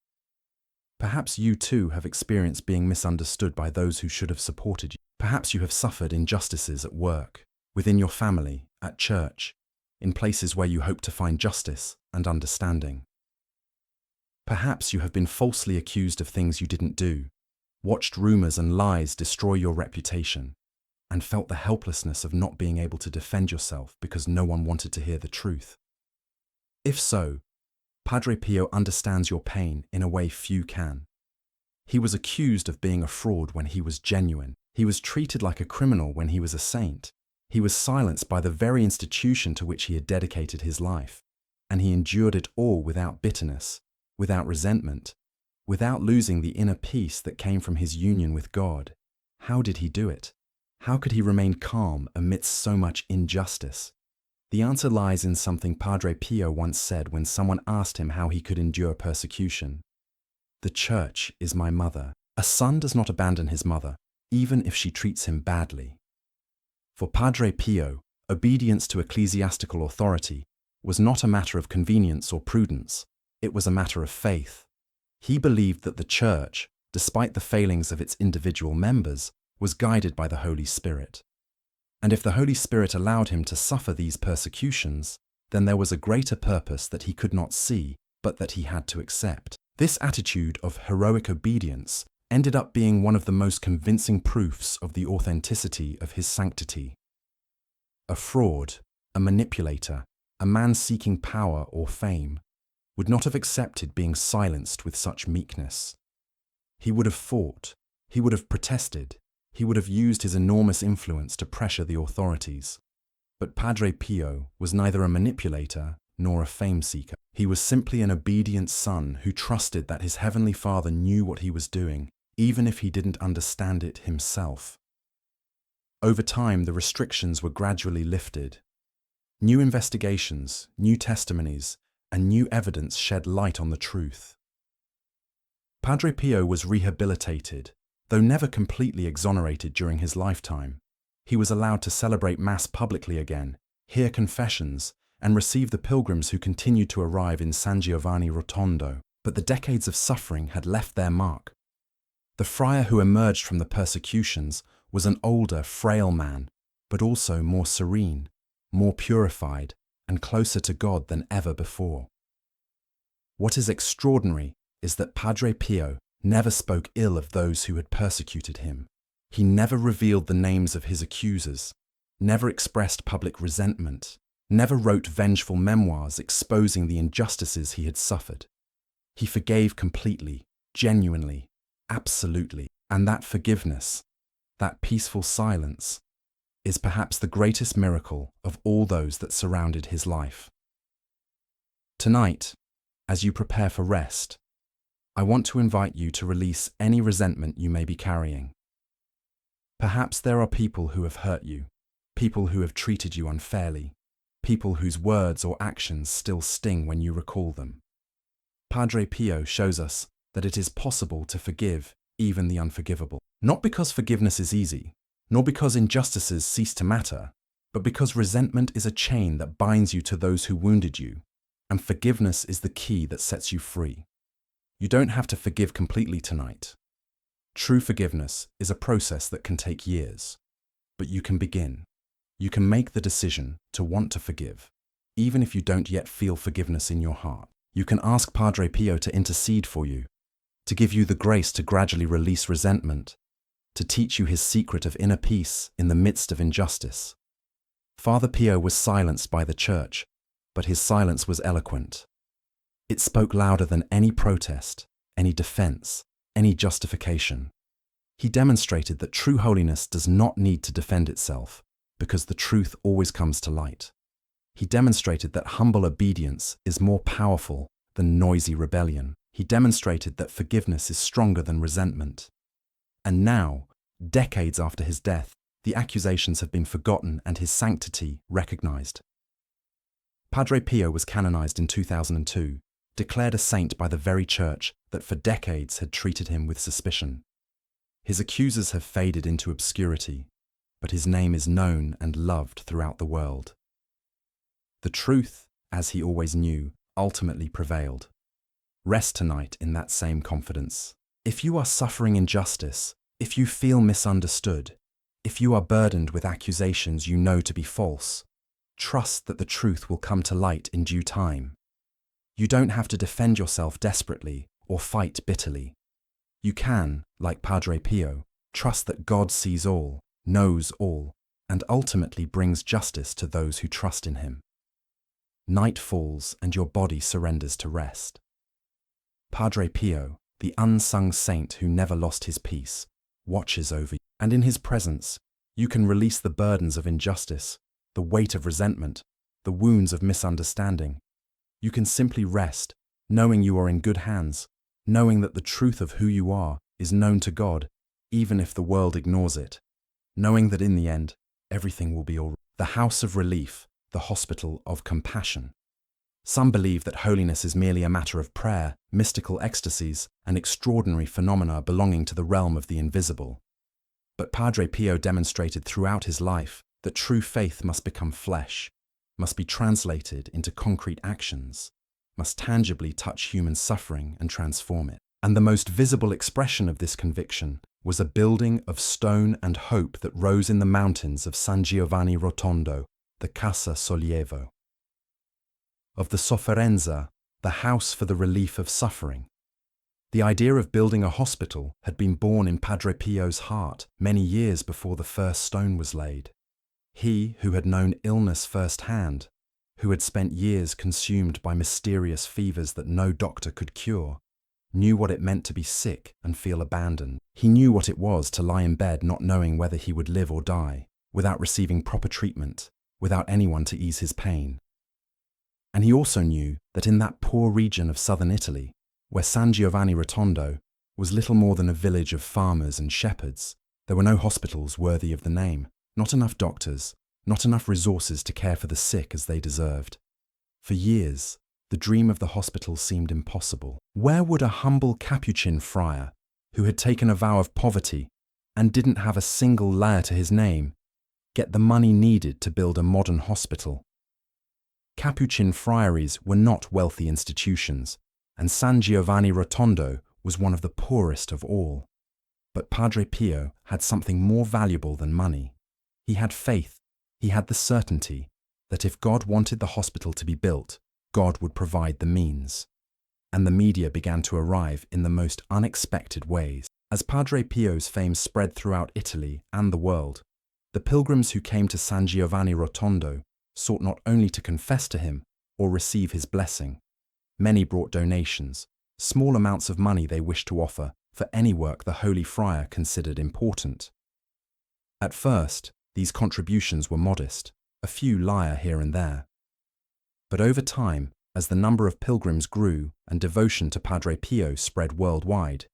Perhaps you too have experienced being misunderstood by those who should have supported you. Perhaps you have suffered injustices at work, within your family, at church, in places where you hope to find justice and understanding. Perhaps you have been falsely accused of things you didn't do, watched rumors and lies destroy your reputation, and felt the helplessness of not being able to defend yourself because no one wanted to hear the truth. If so, Padre Pio understands your pain in a way few can. He was accused of being a fraud when he was genuine. He was treated like a criminal when he was a saint. He was silenced by the very institution to which he had dedicated his life, and he endured it all without bitterness, without resentment, without losing the inner peace that came from his union with God. How did he do it? How could he remain calm amidst so much injustice? The answer lies in something Padre Pio once said when someone asked him how he could endure persecution. "The Church is my mother. A son does not abandon his mother, even if she treats him badly." For Padre Pio, obedience to ecclesiastical authority was not a matter of convenience or prudence, it was a matter of faith. He believed that the Church, despite the failings of its individual members, was guided by the Holy Spirit. And if the Holy Spirit allowed him to suffer these persecutions, then there was a greater purpose that he could not see, but that he had to accept. This attitude of heroic obedience ended up being one of the most convincing proofs of the authenticity of his sanctity. A fraud, a manipulator, a man seeking power or fame, would not have accepted being silenced with such meekness. He would have fought, he would have protested, he would have used his enormous influence to pressure the authorities. But Padre Pio was neither a manipulator nor a fame seeker. He was simply an obedient son who trusted that his heavenly Father knew what he was doing, even if he didn't understand it himself. Over time, the restrictions were gradually lifted. New investigations, new testimonies, and new evidence shed light on the truth. Padre Pio was rehabilitated, though never completely exonerated during his lifetime. He was allowed to celebrate Mass publicly again, hear confessions, and receive the pilgrims who continued to arrive in San Giovanni Rotondo. But the decades of suffering had left their mark. The friar who emerged from the persecutions was an older, frail man, but also more serene, more purified, and closer to God than ever before. What is extraordinary is that Padre Pio never spoke ill of those who had persecuted him. He never revealed the names of his accusers, never expressed public resentment, never wrote vengeful memoirs exposing the injustices he had suffered. He forgave completely, genuinely, absolutely, and that forgiveness, that peaceful silence, is perhaps the greatest miracle of all those that surrounded his life. Tonight, as you prepare for rest, I want to invite you to release any resentment you may be carrying. Perhaps there are people who have hurt you, people who have treated you unfairly, people whose words or actions still sting when you recall them. Padre Pio shows us that it is possible to forgive even the unforgivable. Not because forgiveness is easy, nor because injustices cease to matter, but because resentment is a chain that binds you to those who wounded you, and forgiveness is the key that sets you free. You don't have to forgive completely tonight. True forgiveness is a process that can take years, but you can begin. You can make the decision to want to forgive, even if you don't yet feel forgiveness in your heart. You can ask Padre Pio to intercede for you, to give you the grace to gradually release resentment, to teach you his secret of inner peace in the midst of injustice. Father Pio was silenced by the Church, but his silence was eloquent. It spoke louder than any protest, any defense, any justification. He demonstrated that true holiness does not need to defend itself, because the truth always comes to light. He demonstrated that humble obedience is more powerful than noisy rebellion. He demonstrated that forgiveness is stronger than resentment. And now, decades after his death, the accusations have been forgotten and his sanctity recognized. Padre Pio was canonized in 2002, declared a saint by the very Church that for decades had treated him with suspicion. His accusers have faded into obscurity, but his name is known and loved throughout the world. The truth, as he always knew, ultimately prevailed. Rest tonight in that same confidence. If you are suffering injustice, if you feel misunderstood, if you are burdened with accusations you know to be false, trust that the truth will come to light in due time. You don't have to defend yourself desperately or fight bitterly. You can, like Padre Pio, trust that God sees all, knows all, and ultimately brings justice to those who trust in him. Night falls and your body surrenders to rest. Padre Pio, the unsung saint who never lost his peace, watches over you, and in his presence, you can release the burdens of injustice, the weight of resentment, the wounds of misunderstanding. You can simply rest, knowing you are in good hands, knowing that the truth of who you are is known to God, even if the world ignores it, knowing that in the end, everything will be all right. The house of relief, the hospital of compassion. Some believe that holiness is merely a matter of prayer, mystical ecstasies, and extraordinary phenomena belonging to the realm of the invisible. But Padre Pio demonstrated throughout his life that true faith must become flesh, must be translated into concrete actions, must tangibly touch human suffering and transform it. And the most visible expression of this conviction was a building of stone and hope that rose in the mountains of San Giovanni Rotondo, the Casa Sollievo. Of the Sofferenza, the house for the relief of suffering. The idea of building a hospital had been born in Padre Pio's heart many years before the first stone was laid. He, who had known illness firsthand, who had spent years consumed by mysterious fevers that no doctor could cure, knew what it meant to be sick and feel abandoned. He knew what it was to lie in bed not knowing whether he would live or die, without receiving proper treatment, without anyone to ease his pain. And he also knew that in that poor region of southern Italy, where San Giovanni Rotondo was little more than a village of farmers and shepherds, there were no hospitals worthy of the name, not enough doctors, not enough resources to care for the sick as they deserved. For years, the dream of the hospital seemed impossible. Where would a humble Capuchin friar, who had taken a vow of poverty and didn't have a single layer to his name, get the money needed to build a modern hospital? Capuchin friaries were not wealthy institutions, and San Giovanni Rotondo was one of the poorest of all. But Padre Pio had something more valuable than money. He had faith. He had the certainty that if God wanted the hospital to be built, God would provide the means. And the media began to arrive in the most unexpected ways. As Padre Pio's fame spread throughout Italy and the world, the pilgrims who came to San Giovanni Rotondo sought not only to confess to him or receive his blessing. Many brought donations, small amounts of money they wished to offer for any work the holy friar considered important. At first, these contributions were modest, a few lire here and there. But over time, as the number of pilgrims grew and devotion to Padre Pio spread worldwide,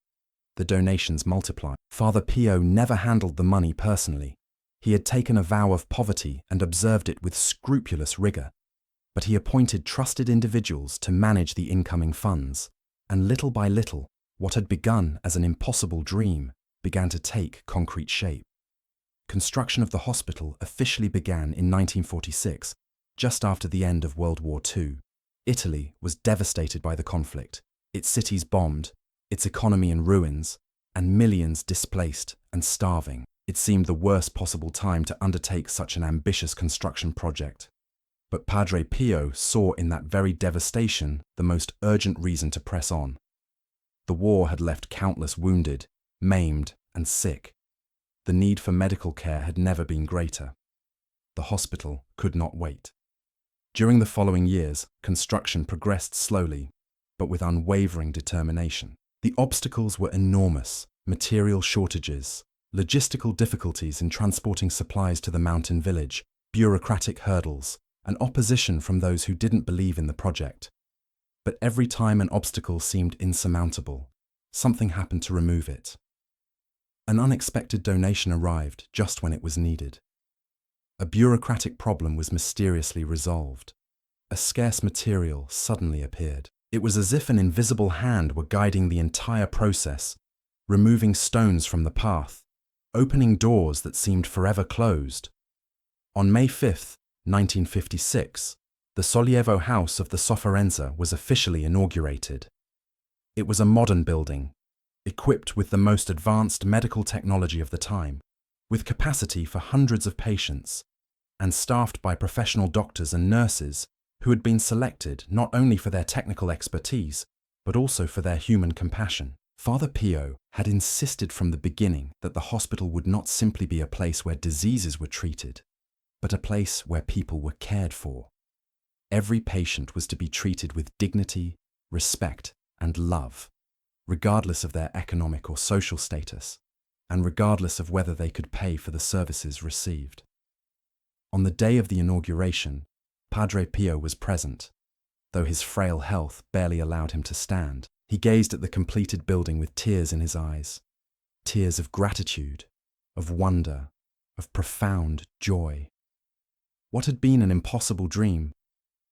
the donations multiplied. Father Pio never handled the money personally. He had taken a vow of poverty and observed it with scrupulous rigor, but he appointed trusted individuals to manage the incoming funds, and little by little, what had begun as an impossible dream began to take concrete shape. Construction of the hospital officially began in 1946, just after the end of World War II. Italy was devastated by the conflict, its cities bombed, its economy in ruins, and millions displaced and starving. It seemed the worst possible time to undertake such an ambitious construction project. But Padre Pio saw in that very devastation the most urgent reason to press on. The war had left countless wounded, maimed, and sick. The need for medical care had never been greater. The hospital could not wait. During the following years, construction progressed slowly, but with unwavering determination. The obstacles were enormous: material shortages, logistical difficulties in transporting supplies to the mountain village, bureaucratic hurdles, and opposition from those who didn't believe in the project. But every time an obstacle seemed insurmountable, something happened to remove it. An unexpected donation arrived just when it was needed. A bureaucratic problem was mysteriously resolved. A scarce material suddenly appeared. It was as if an invisible hand were guiding the entire process, removing stones from the path, opening doors that seemed forever closed. On May 5, 1956, the Sollievo House of the Sofferenza was officially inaugurated. It was a modern building, equipped with the most advanced medical technology of the time, with capacity for hundreds of patients, and staffed by professional doctors and nurses who had been selected not only for their technical expertise, but also for their human compassion. Father Pio had insisted from the beginning that the hospital would not simply be a place where diseases were treated, but a place where people were cared for. Every patient was to be treated with dignity, respect, and love, regardless of their economic or social status, and regardless of whether they could pay for the services received. On the day of the inauguration, Padre Pio was present, though his frail health barely allowed him to stand. He gazed at the completed building with tears in his eyes, tears of gratitude, of wonder, of profound joy. What had been an impossible dream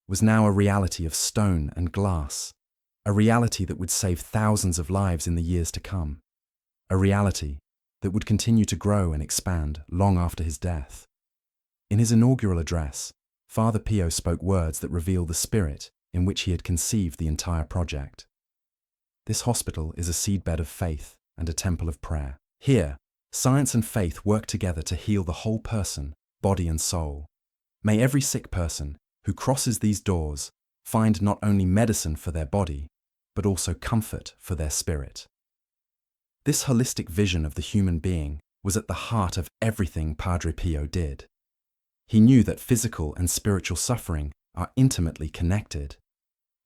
was now a reality of stone and glass, a reality that would save thousands of lives in the years to come, a reality that would continue to grow and expand long after his death. In his inaugural address, Father Pio spoke words that reveal the spirit in which he had conceived the entire project. This hospital is a seedbed of faith and a temple of prayer. Here, science and faith work together to heal the whole person, body and soul. May every sick person who crosses these doors find not only medicine for their body, but also comfort for their spirit. This holistic vision of the human being was at the heart of everything Padre Pio did. He knew that physical and spiritual suffering are intimately connected,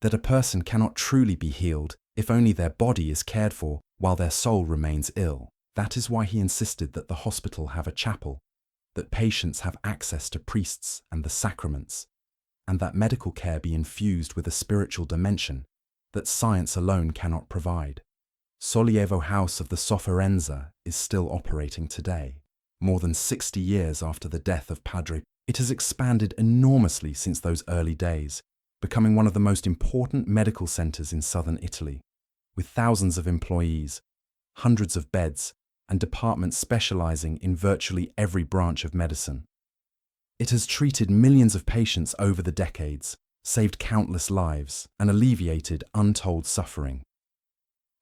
that a person cannot truly be healed if only their body is cared for while their soul remains ill. That is why he insisted that the hospital have a chapel, that patients have access to priests and the sacraments, and that medical care be infused with a spiritual dimension that science alone cannot provide. Sollievo House of the Sofferenza is still operating today, more than 60 years after the death of Padre It has expanded enormously since those early days, becoming one of the most important medical centers in southern Italy, with thousands of employees, hundreds of beds, and departments specializing in virtually every branch of medicine. It has treated millions of patients over the decades, saved countless lives, and alleviated untold suffering.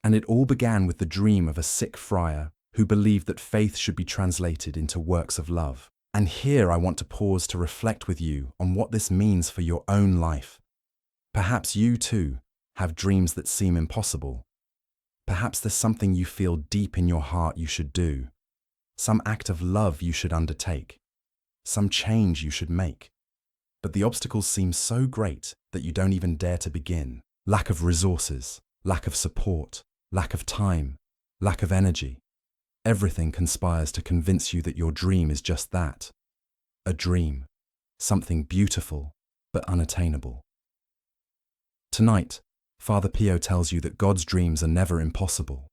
And it all began with the dream of a sick friar who believed that faith should be translated into works of love. And here I want to pause to reflect with you on what this means for your own life. Perhaps you too have dreams that seem impossible. Perhaps there's something you feel deep in your heart you should do, some act of love you should undertake, some change you should make. But the obstacles seem so great that you don't even dare to begin. Lack of resources, lack of support, lack of time, lack of energy. Everything conspires to convince you that your dream is just that, a dream, something beautiful but unattainable. Tonight, Father Pio tells you that God's dreams are never impossible.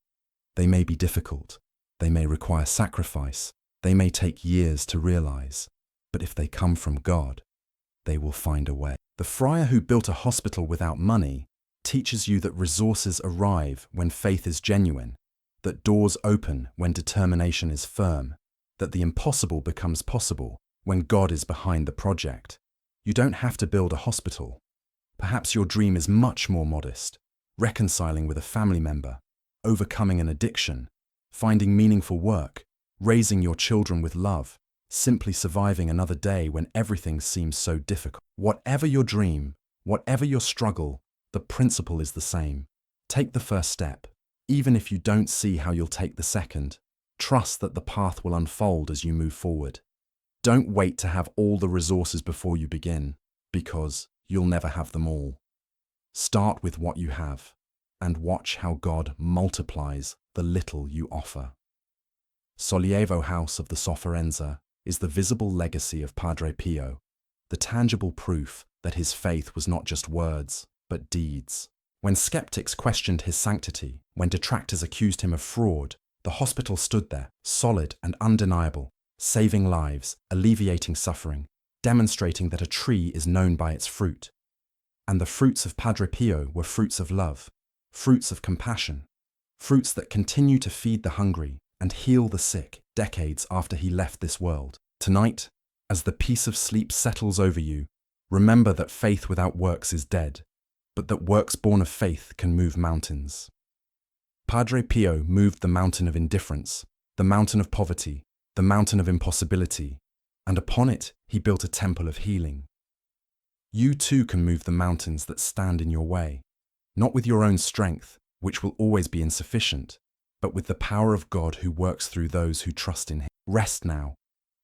They may be difficult, they may require sacrifice, they may take years to realize, but if they come from God, they will find a way. The friar who built a hospital without money teaches you that resources arrive when faith is genuine, that doors open when determination is firm, that the impossible becomes possible when God is behind the project. You don't have to build a hospital. Perhaps your dream is much more modest, reconciling with a family member, overcoming an addiction, finding meaningful work, raising your children with love, simply surviving another day when everything seems so difficult. Whatever your dream, whatever your struggle, the principle is the same. Take the first step. Even if you don't see how you'll take the second, trust that the path will unfold as you move forward. Don't wait to have all the resources before you begin, because you'll never have them all. Start with what you have, and watch how God multiplies the little you offer. Sollievo House of the Sofferenza is the visible legacy of Padre Pio, the tangible proof that his faith was not just words, but deeds. When skeptics questioned his sanctity, when detractors accused him of fraud, the hospital stood there, solid and undeniable, saving lives, alleviating suffering, demonstrating that a tree is known by its fruit. And the fruits of Padre Pio were fruits of love, fruits of compassion, fruits that continue to feed the hungry and heal the sick decades after he left this world. Tonight, as the peace of sleep settles over you, remember that faith without works is dead, but that works born of faith can move mountains. Padre Pio moved the mountain of indifference, the mountain of poverty, the mountain of impossibility, and upon it he built a temple of healing. You too can move the mountains that stand in your way, not with your own strength, which will always be insufficient, but with the power of God who works through those who trust in him. Rest now,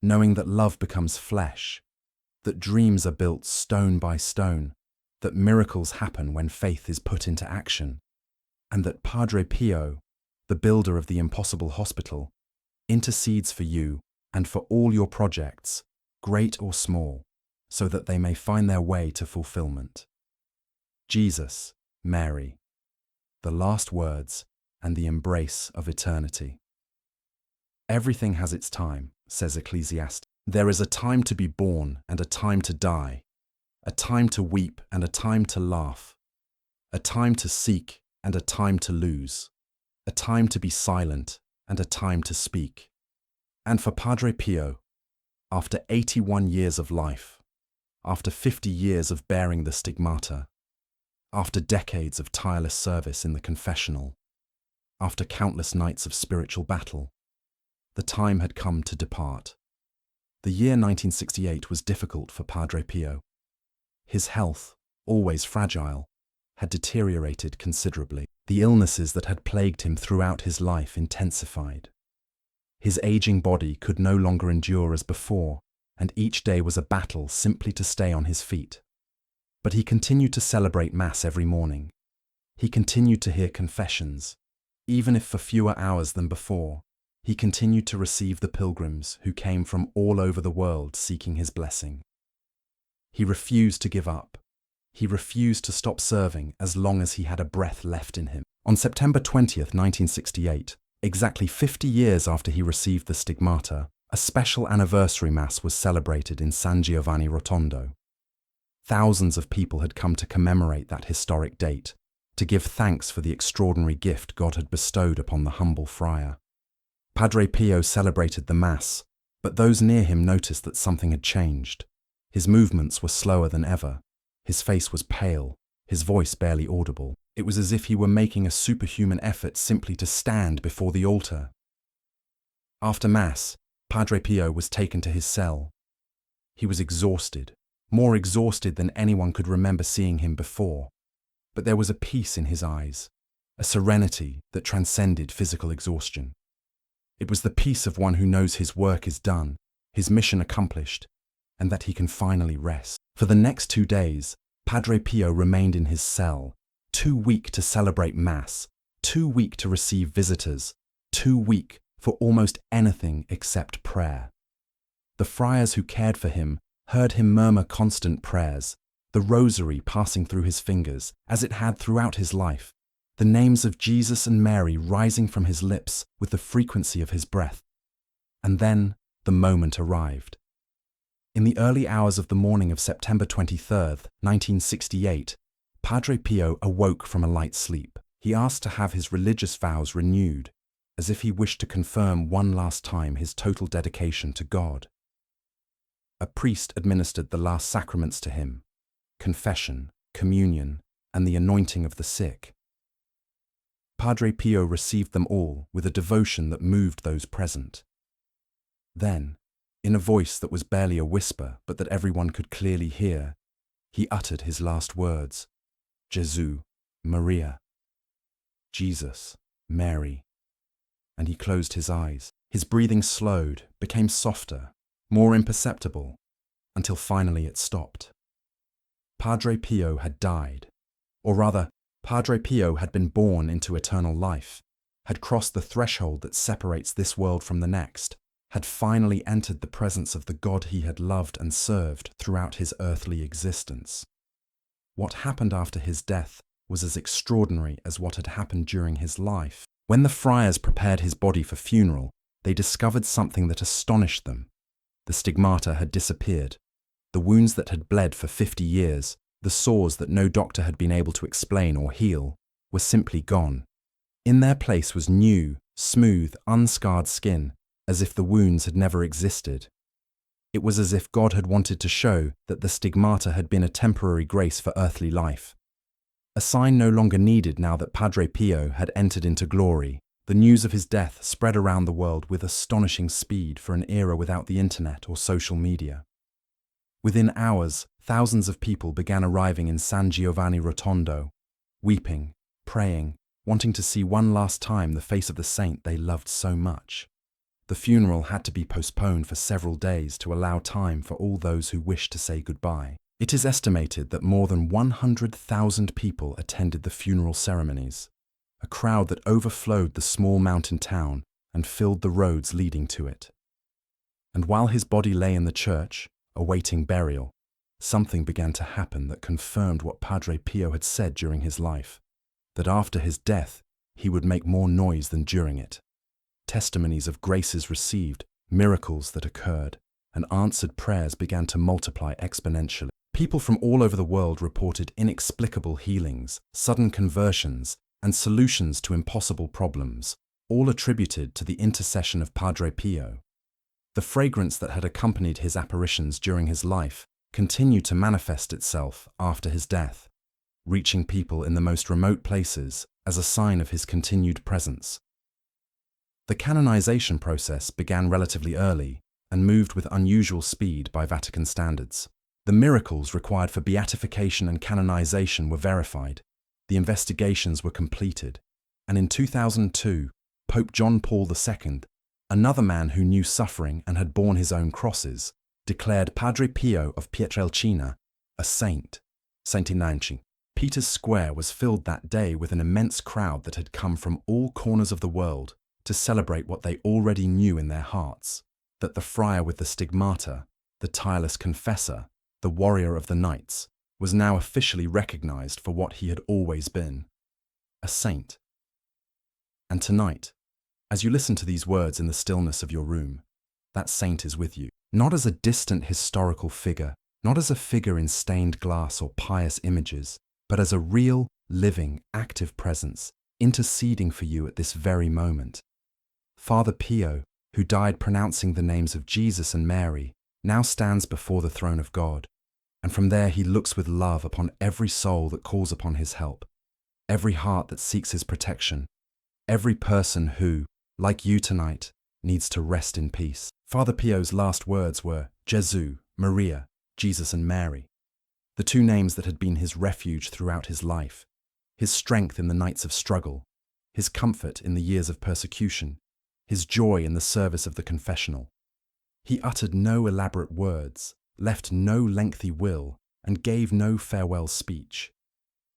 knowing that love becomes flesh, that dreams are built stone by stone, that miracles happen when faith is put into action, and that Padre Pio, the builder of the impossible hospital, intercedes for you and for all your projects, great or small, so that they may find their way to fulfillment. Jesus, Mary, the last words and the embrace of eternity. Everything has its time, says Ecclesiastes. There is a time to be born and a time to die, a time to weep and a time to laugh, a time to seek and a time to lose, a time to be silent and a time to speak. And for Padre Pio, after 81 years of life, after 50 years of bearing the stigmata, after decades of tireless service in the confessional, after countless nights of spiritual battle, the time had come to depart. The year 1968 was difficult for Padre Pio. His health, always fragile, had deteriorated considerably. The illnesses that had plagued him throughout his life intensified. His aging body could no longer endure as before, and each day was a battle simply to stay on his feet. But he continued to celebrate Mass every morning. He continued to hear confessions. Even if for fewer hours than before, he continued to receive the pilgrims who came from all over the world seeking his blessing. He refused to give up. He refused to stop serving as long as he had a breath left in him. On September 20th, 1968, exactly 50 years after he received the stigmata, A special anniversary mass was celebrated in San Giovanni Rotondo. Thousands of people had come to commemorate that historic date, to give thanks for the extraordinary gift God had bestowed upon the humble friar. Padre Pio celebrated the Mass, but those near him noticed that something had changed. His movements were slower than ever. His face was pale, his voice barely audible. It was as if he were making a superhuman effort simply to stand before the altar. After Mass, Padre Pio was taken to his cell. He was exhausted, more exhausted than anyone could remember seeing him before. But there was a peace in his eyes, a serenity that transcended physical exhaustion. It was the peace of one who knows his work is done, his mission accomplished, and that he can finally rest. For the next 2 days, Padre Pio remained in his cell, too weak to celebrate Mass, too weak to receive visitors, too weak for almost anything except prayer. The friars who cared for him heard him murmur constant prayers, the rosary passing through his fingers, as it had throughout his life, the names of Jesus and Mary rising from his lips with the frequency of his breath. And then the moment arrived. In the early hours of the morning of September 23rd, 1968, Padre Pio awoke from a light sleep. He asked to have his religious vows renewed, as if he wished to confirm one last time his total dedication to God. A priest administered the last sacraments to him: confession, communion, and the anointing of the sick. Padre Pio received them all with a devotion that moved those present. Then, in a voice that was barely a whisper but that everyone could clearly hear, he uttered his last words: "Jesu, Maria." Jesus, Mary. And he closed his eyes. His breathing slowed, became softer, more imperceptible, until finally it stopped. Padre Pio had died, or rather, Padre Pio had been born into eternal life, had crossed the threshold that separates this world from the next, had finally entered the presence of the God he had loved and served throughout his earthly existence. What happened after his death was as extraordinary as what had happened during his life. When the friars prepared his body for funeral, they discovered something that astonished them. The stigmata had disappeared. The wounds that had bled for 50 years, the sores that no doctor had been able to explain or heal, were simply gone. In their place was new, smooth, unscarred skin, as if the wounds had never existed. It was as if God had wanted to show that the stigmata had been a temporary grace for earthly life. A sign no longer needed now that Padre Pio had entered into glory. The news of his death spread around the world with astonishing speed for an era without the internet or social media. Within hours, thousands of people began arriving in San Giovanni Rotondo, weeping, praying, wanting to see one last time the face of the saint they loved so much. The funeral had to be postponed for several days to allow time for all those who wished to say goodbye. It is estimated that more than 100,000 people attended the funeral ceremonies, a crowd that overflowed the small mountain town and filled the roads leading to it. And while his body lay in the church, awaiting burial, something began to happen that confirmed what Padre Pio had said during his life, that after his death he would make more noise than during it. Testimonies of graces received, miracles that occurred, and answered prayers began to multiply exponentially. People from all over the world reported inexplicable healings, sudden conversions, and solutions to impossible problems, all attributed to the intercession of Padre Pio. The fragrance that had accompanied his apparitions during his life continued to manifest itself after his death, reaching people in the most remote places as a sign of his continued presence. The canonization process began relatively early and moved with unusual speed by Vatican standards. The miracles required for beatification and canonization were verified, the investigations were completed, and in 2002, Pope John Paul II, another man who knew suffering and had borne his own crosses, declared Padre Pio of Pietrelcina a saint. Saint Inanci. Peter's Square was filled that day with an immense crowd that had come from all corners of the world to celebrate what they already knew in their hearts, that the friar with the stigmata, the tireless confessor, the warrior of the nights, was now officially recognized for what he had always been, a saint. And tonight, as you listen to these words in the stillness of your room, that saint is with you. Not as a distant historical figure, not as a figure in stained glass or pious images, but as a real, living, active presence, interceding for you at this very moment. Father Pio, who died pronouncing the names of Jesus and Mary, now stands before the throne of God, and from there he looks with love upon every soul that calls upon his help, every heart that seeks his protection, every person who, like you tonight, needs to rest in peace. Father Pio's last words were Jesu, Maria, Jesus and Mary, the two names that had been his refuge throughout his life, his strength in the nights of struggle, his comfort in the years of persecution, his joy in the service of the confessional. He uttered no elaborate words, left no lengthy will, and gave no farewell speech.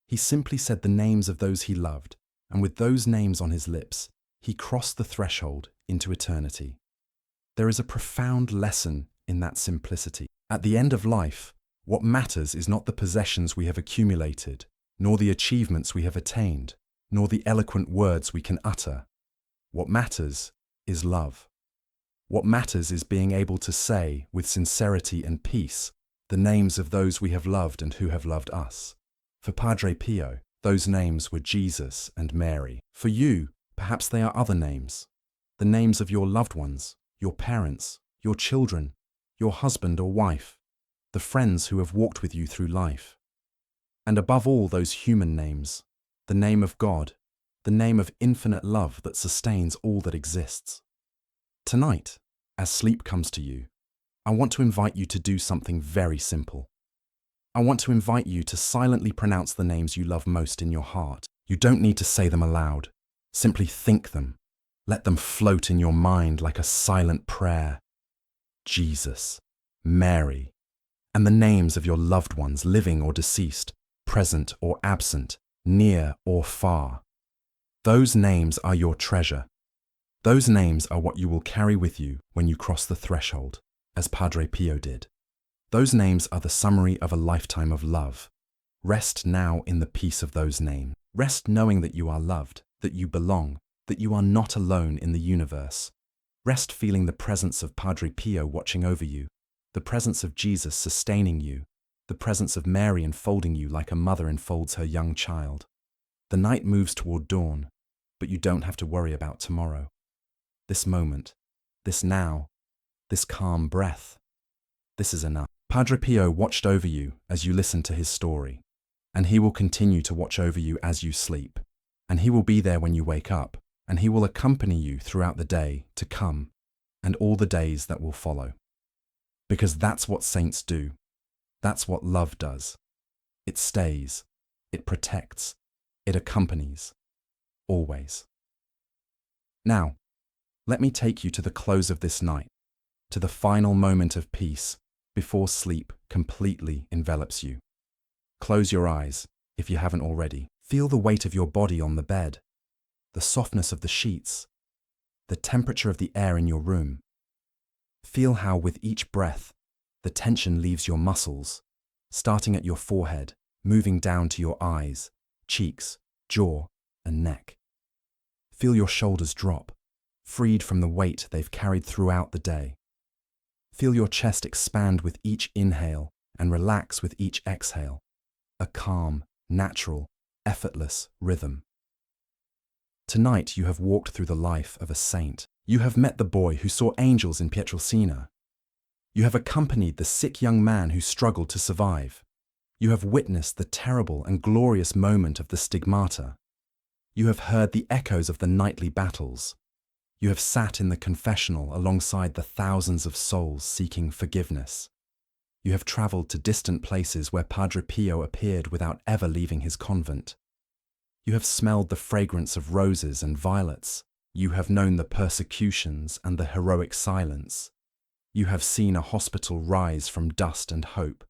He simply said the names of those he loved, and with those names on his lips, he crossed the threshold into eternity. There is a profound lesson in that simplicity. At the end of life, what matters is not the possessions we have accumulated, nor the achievements we have attained, nor the eloquent words we can utter. What matters is love. What matters is being able to say, with sincerity and peace, the names of those we have loved and who have loved us. For Padre Pio, those names were Jesus and Mary. For you, perhaps they are other names. The names of your loved ones, your parents, your children, your husband or wife, the friends who have walked with you through life. And above all those human names, the name of God, the name of infinite love that sustains all that exists. Tonight, as sleep comes to you, I want to invite you to do something very simple. I want to invite you to silently pronounce the names you love most in your heart. You don't need to say them aloud. Simply think them. Let them float in your mind like a silent prayer. Jesus, Mary, and the names of your loved ones, living or deceased, present or absent, near or far. Those names are your treasure. Those names are what you will carry with you when you cross the threshold, as Padre Pio did. Those names are the summary of a lifetime of love. Rest now in the peace of those names. Rest knowing that you are loved, that you belong, that you are not alone in the universe. Rest feeling the presence of Padre Pio watching over you, the presence of Jesus sustaining you, the presence of Mary enfolding you like a mother enfolds her young child. The night moves toward dawn, but you don't have to worry about tomorrow. This moment, this now, this calm breath, this is enough. Padre Pio watched over you as you listened to his story, and he will continue to watch over you as you sleep, and he will be there when you wake up, and he will accompany you throughout the day to come, and all the days that will follow. Because that's what saints do. That's what love does. It stays, it protects, it accompanies, always. Now, let me take you to the close of this night, to the final moment of peace before sleep completely envelops you. Close your eyes, if you haven't already. Feel the weight of your body on the bed, the softness of the sheets, the temperature of the air in your room. Feel how with each breath, the tension leaves your muscles, starting at your forehead, moving down to your eyes, cheeks, jaw, and neck. Feel your shoulders drop, freed from the weight they've carried throughout the day. Feel your chest expand with each inhale and relax with each exhale, a calm, natural, effortless rhythm. Tonight you have walked through the life of a saint. You have met the boy who saw angels in Pietrelcina. You have accompanied the sick young man who struggled to survive. You have witnessed the terrible and glorious moment of the stigmata. You have heard the echoes of the nightly battles. You have sat in the confessional alongside the thousands of souls seeking forgiveness. You have travelled to distant places where Padre Pio appeared without ever leaving his convent. You have smelled the fragrance of roses and violets. You have known the persecutions and the heroic silence. You have seen a hospital rise from dust and hope,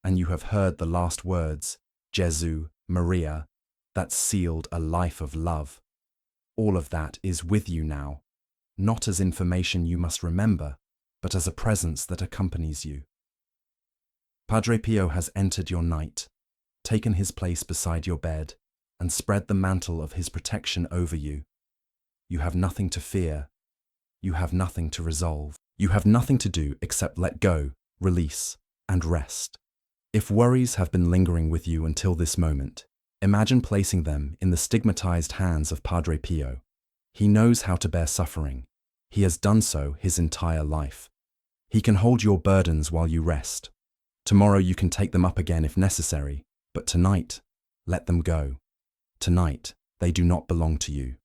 and you have heard the last words, Jesu, Maria, that sealed a life of love. All of that is with you now, not as information you must remember, but as a presence that accompanies you. Padre Pio has entered your night, taken his place beside your bed, and spread the mantle of his protection over you. You have nothing to fear. You have nothing to resolve. You have nothing to do except let go, release, and rest. If worries have been lingering with you until this moment, imagine placing them in the stigmatized hands of Padre Pio. He knows how to bear suffering. He has done so his entire life. He can hold your burdens while you rest. Tomorrow you can take them up again if necessary, but tonight, let them go. Tonight, they do not belong to you.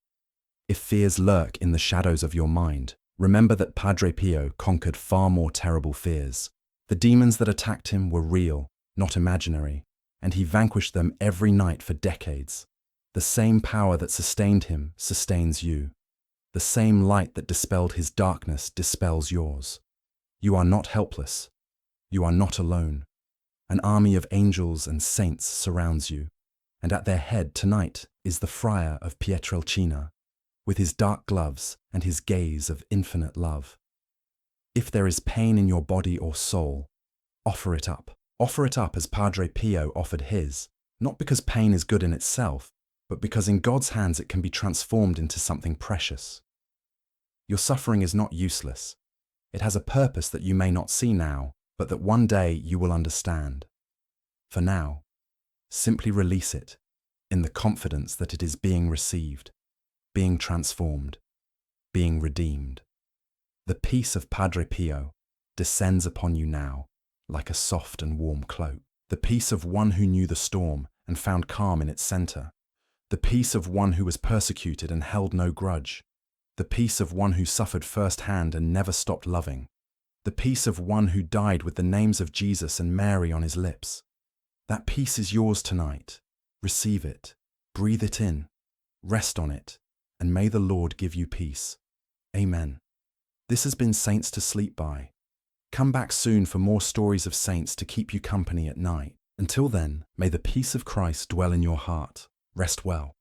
If fears lurk in the shadows of your mind, remember that Padre Pio conquered far more terrible fears. The demons that attacked him were real, not imaginary, and he vanquished them every night for decades. The same power that sustained him sustains you. The same light that dispelled his darkness dispels yours. You are not helpless. You are not alone. An army of angels and saints surrounds you, and at their head tonight is the friar of Pietrelcina, with his dark gloves and his gaze of infinite love. If there is pain in your body or soul, offer it up. Offer it up as Padre Pio offered his, not because pain is good in itself, but because in God's hands it can be transformed into something precious. Your suffering is not useless. It has a purpose that you may not see now, but that one day you will understand. For now, simply release it, in the confidence that it is being received, being transformed, being redeemed. The peace of Padre Pio descends upon you now, like a soft and warm cloak. The peace of one who knew the storm and found calm in its center. The peace of one who was persecuted and held no grudge. The peace of one who suffered firsthand and never stopped loving. The peace of one who died with the names of Jesus and Mary on his lips. That peace is yours tonight. Receive it, breathe it in, rest on it, and may the Lord give you peace. Amen. This has been Saints to Sleep By. Come back soon for more stories of saints to keep you company at night. Until then, may the peace of Christ dwell in your heart. Rest well.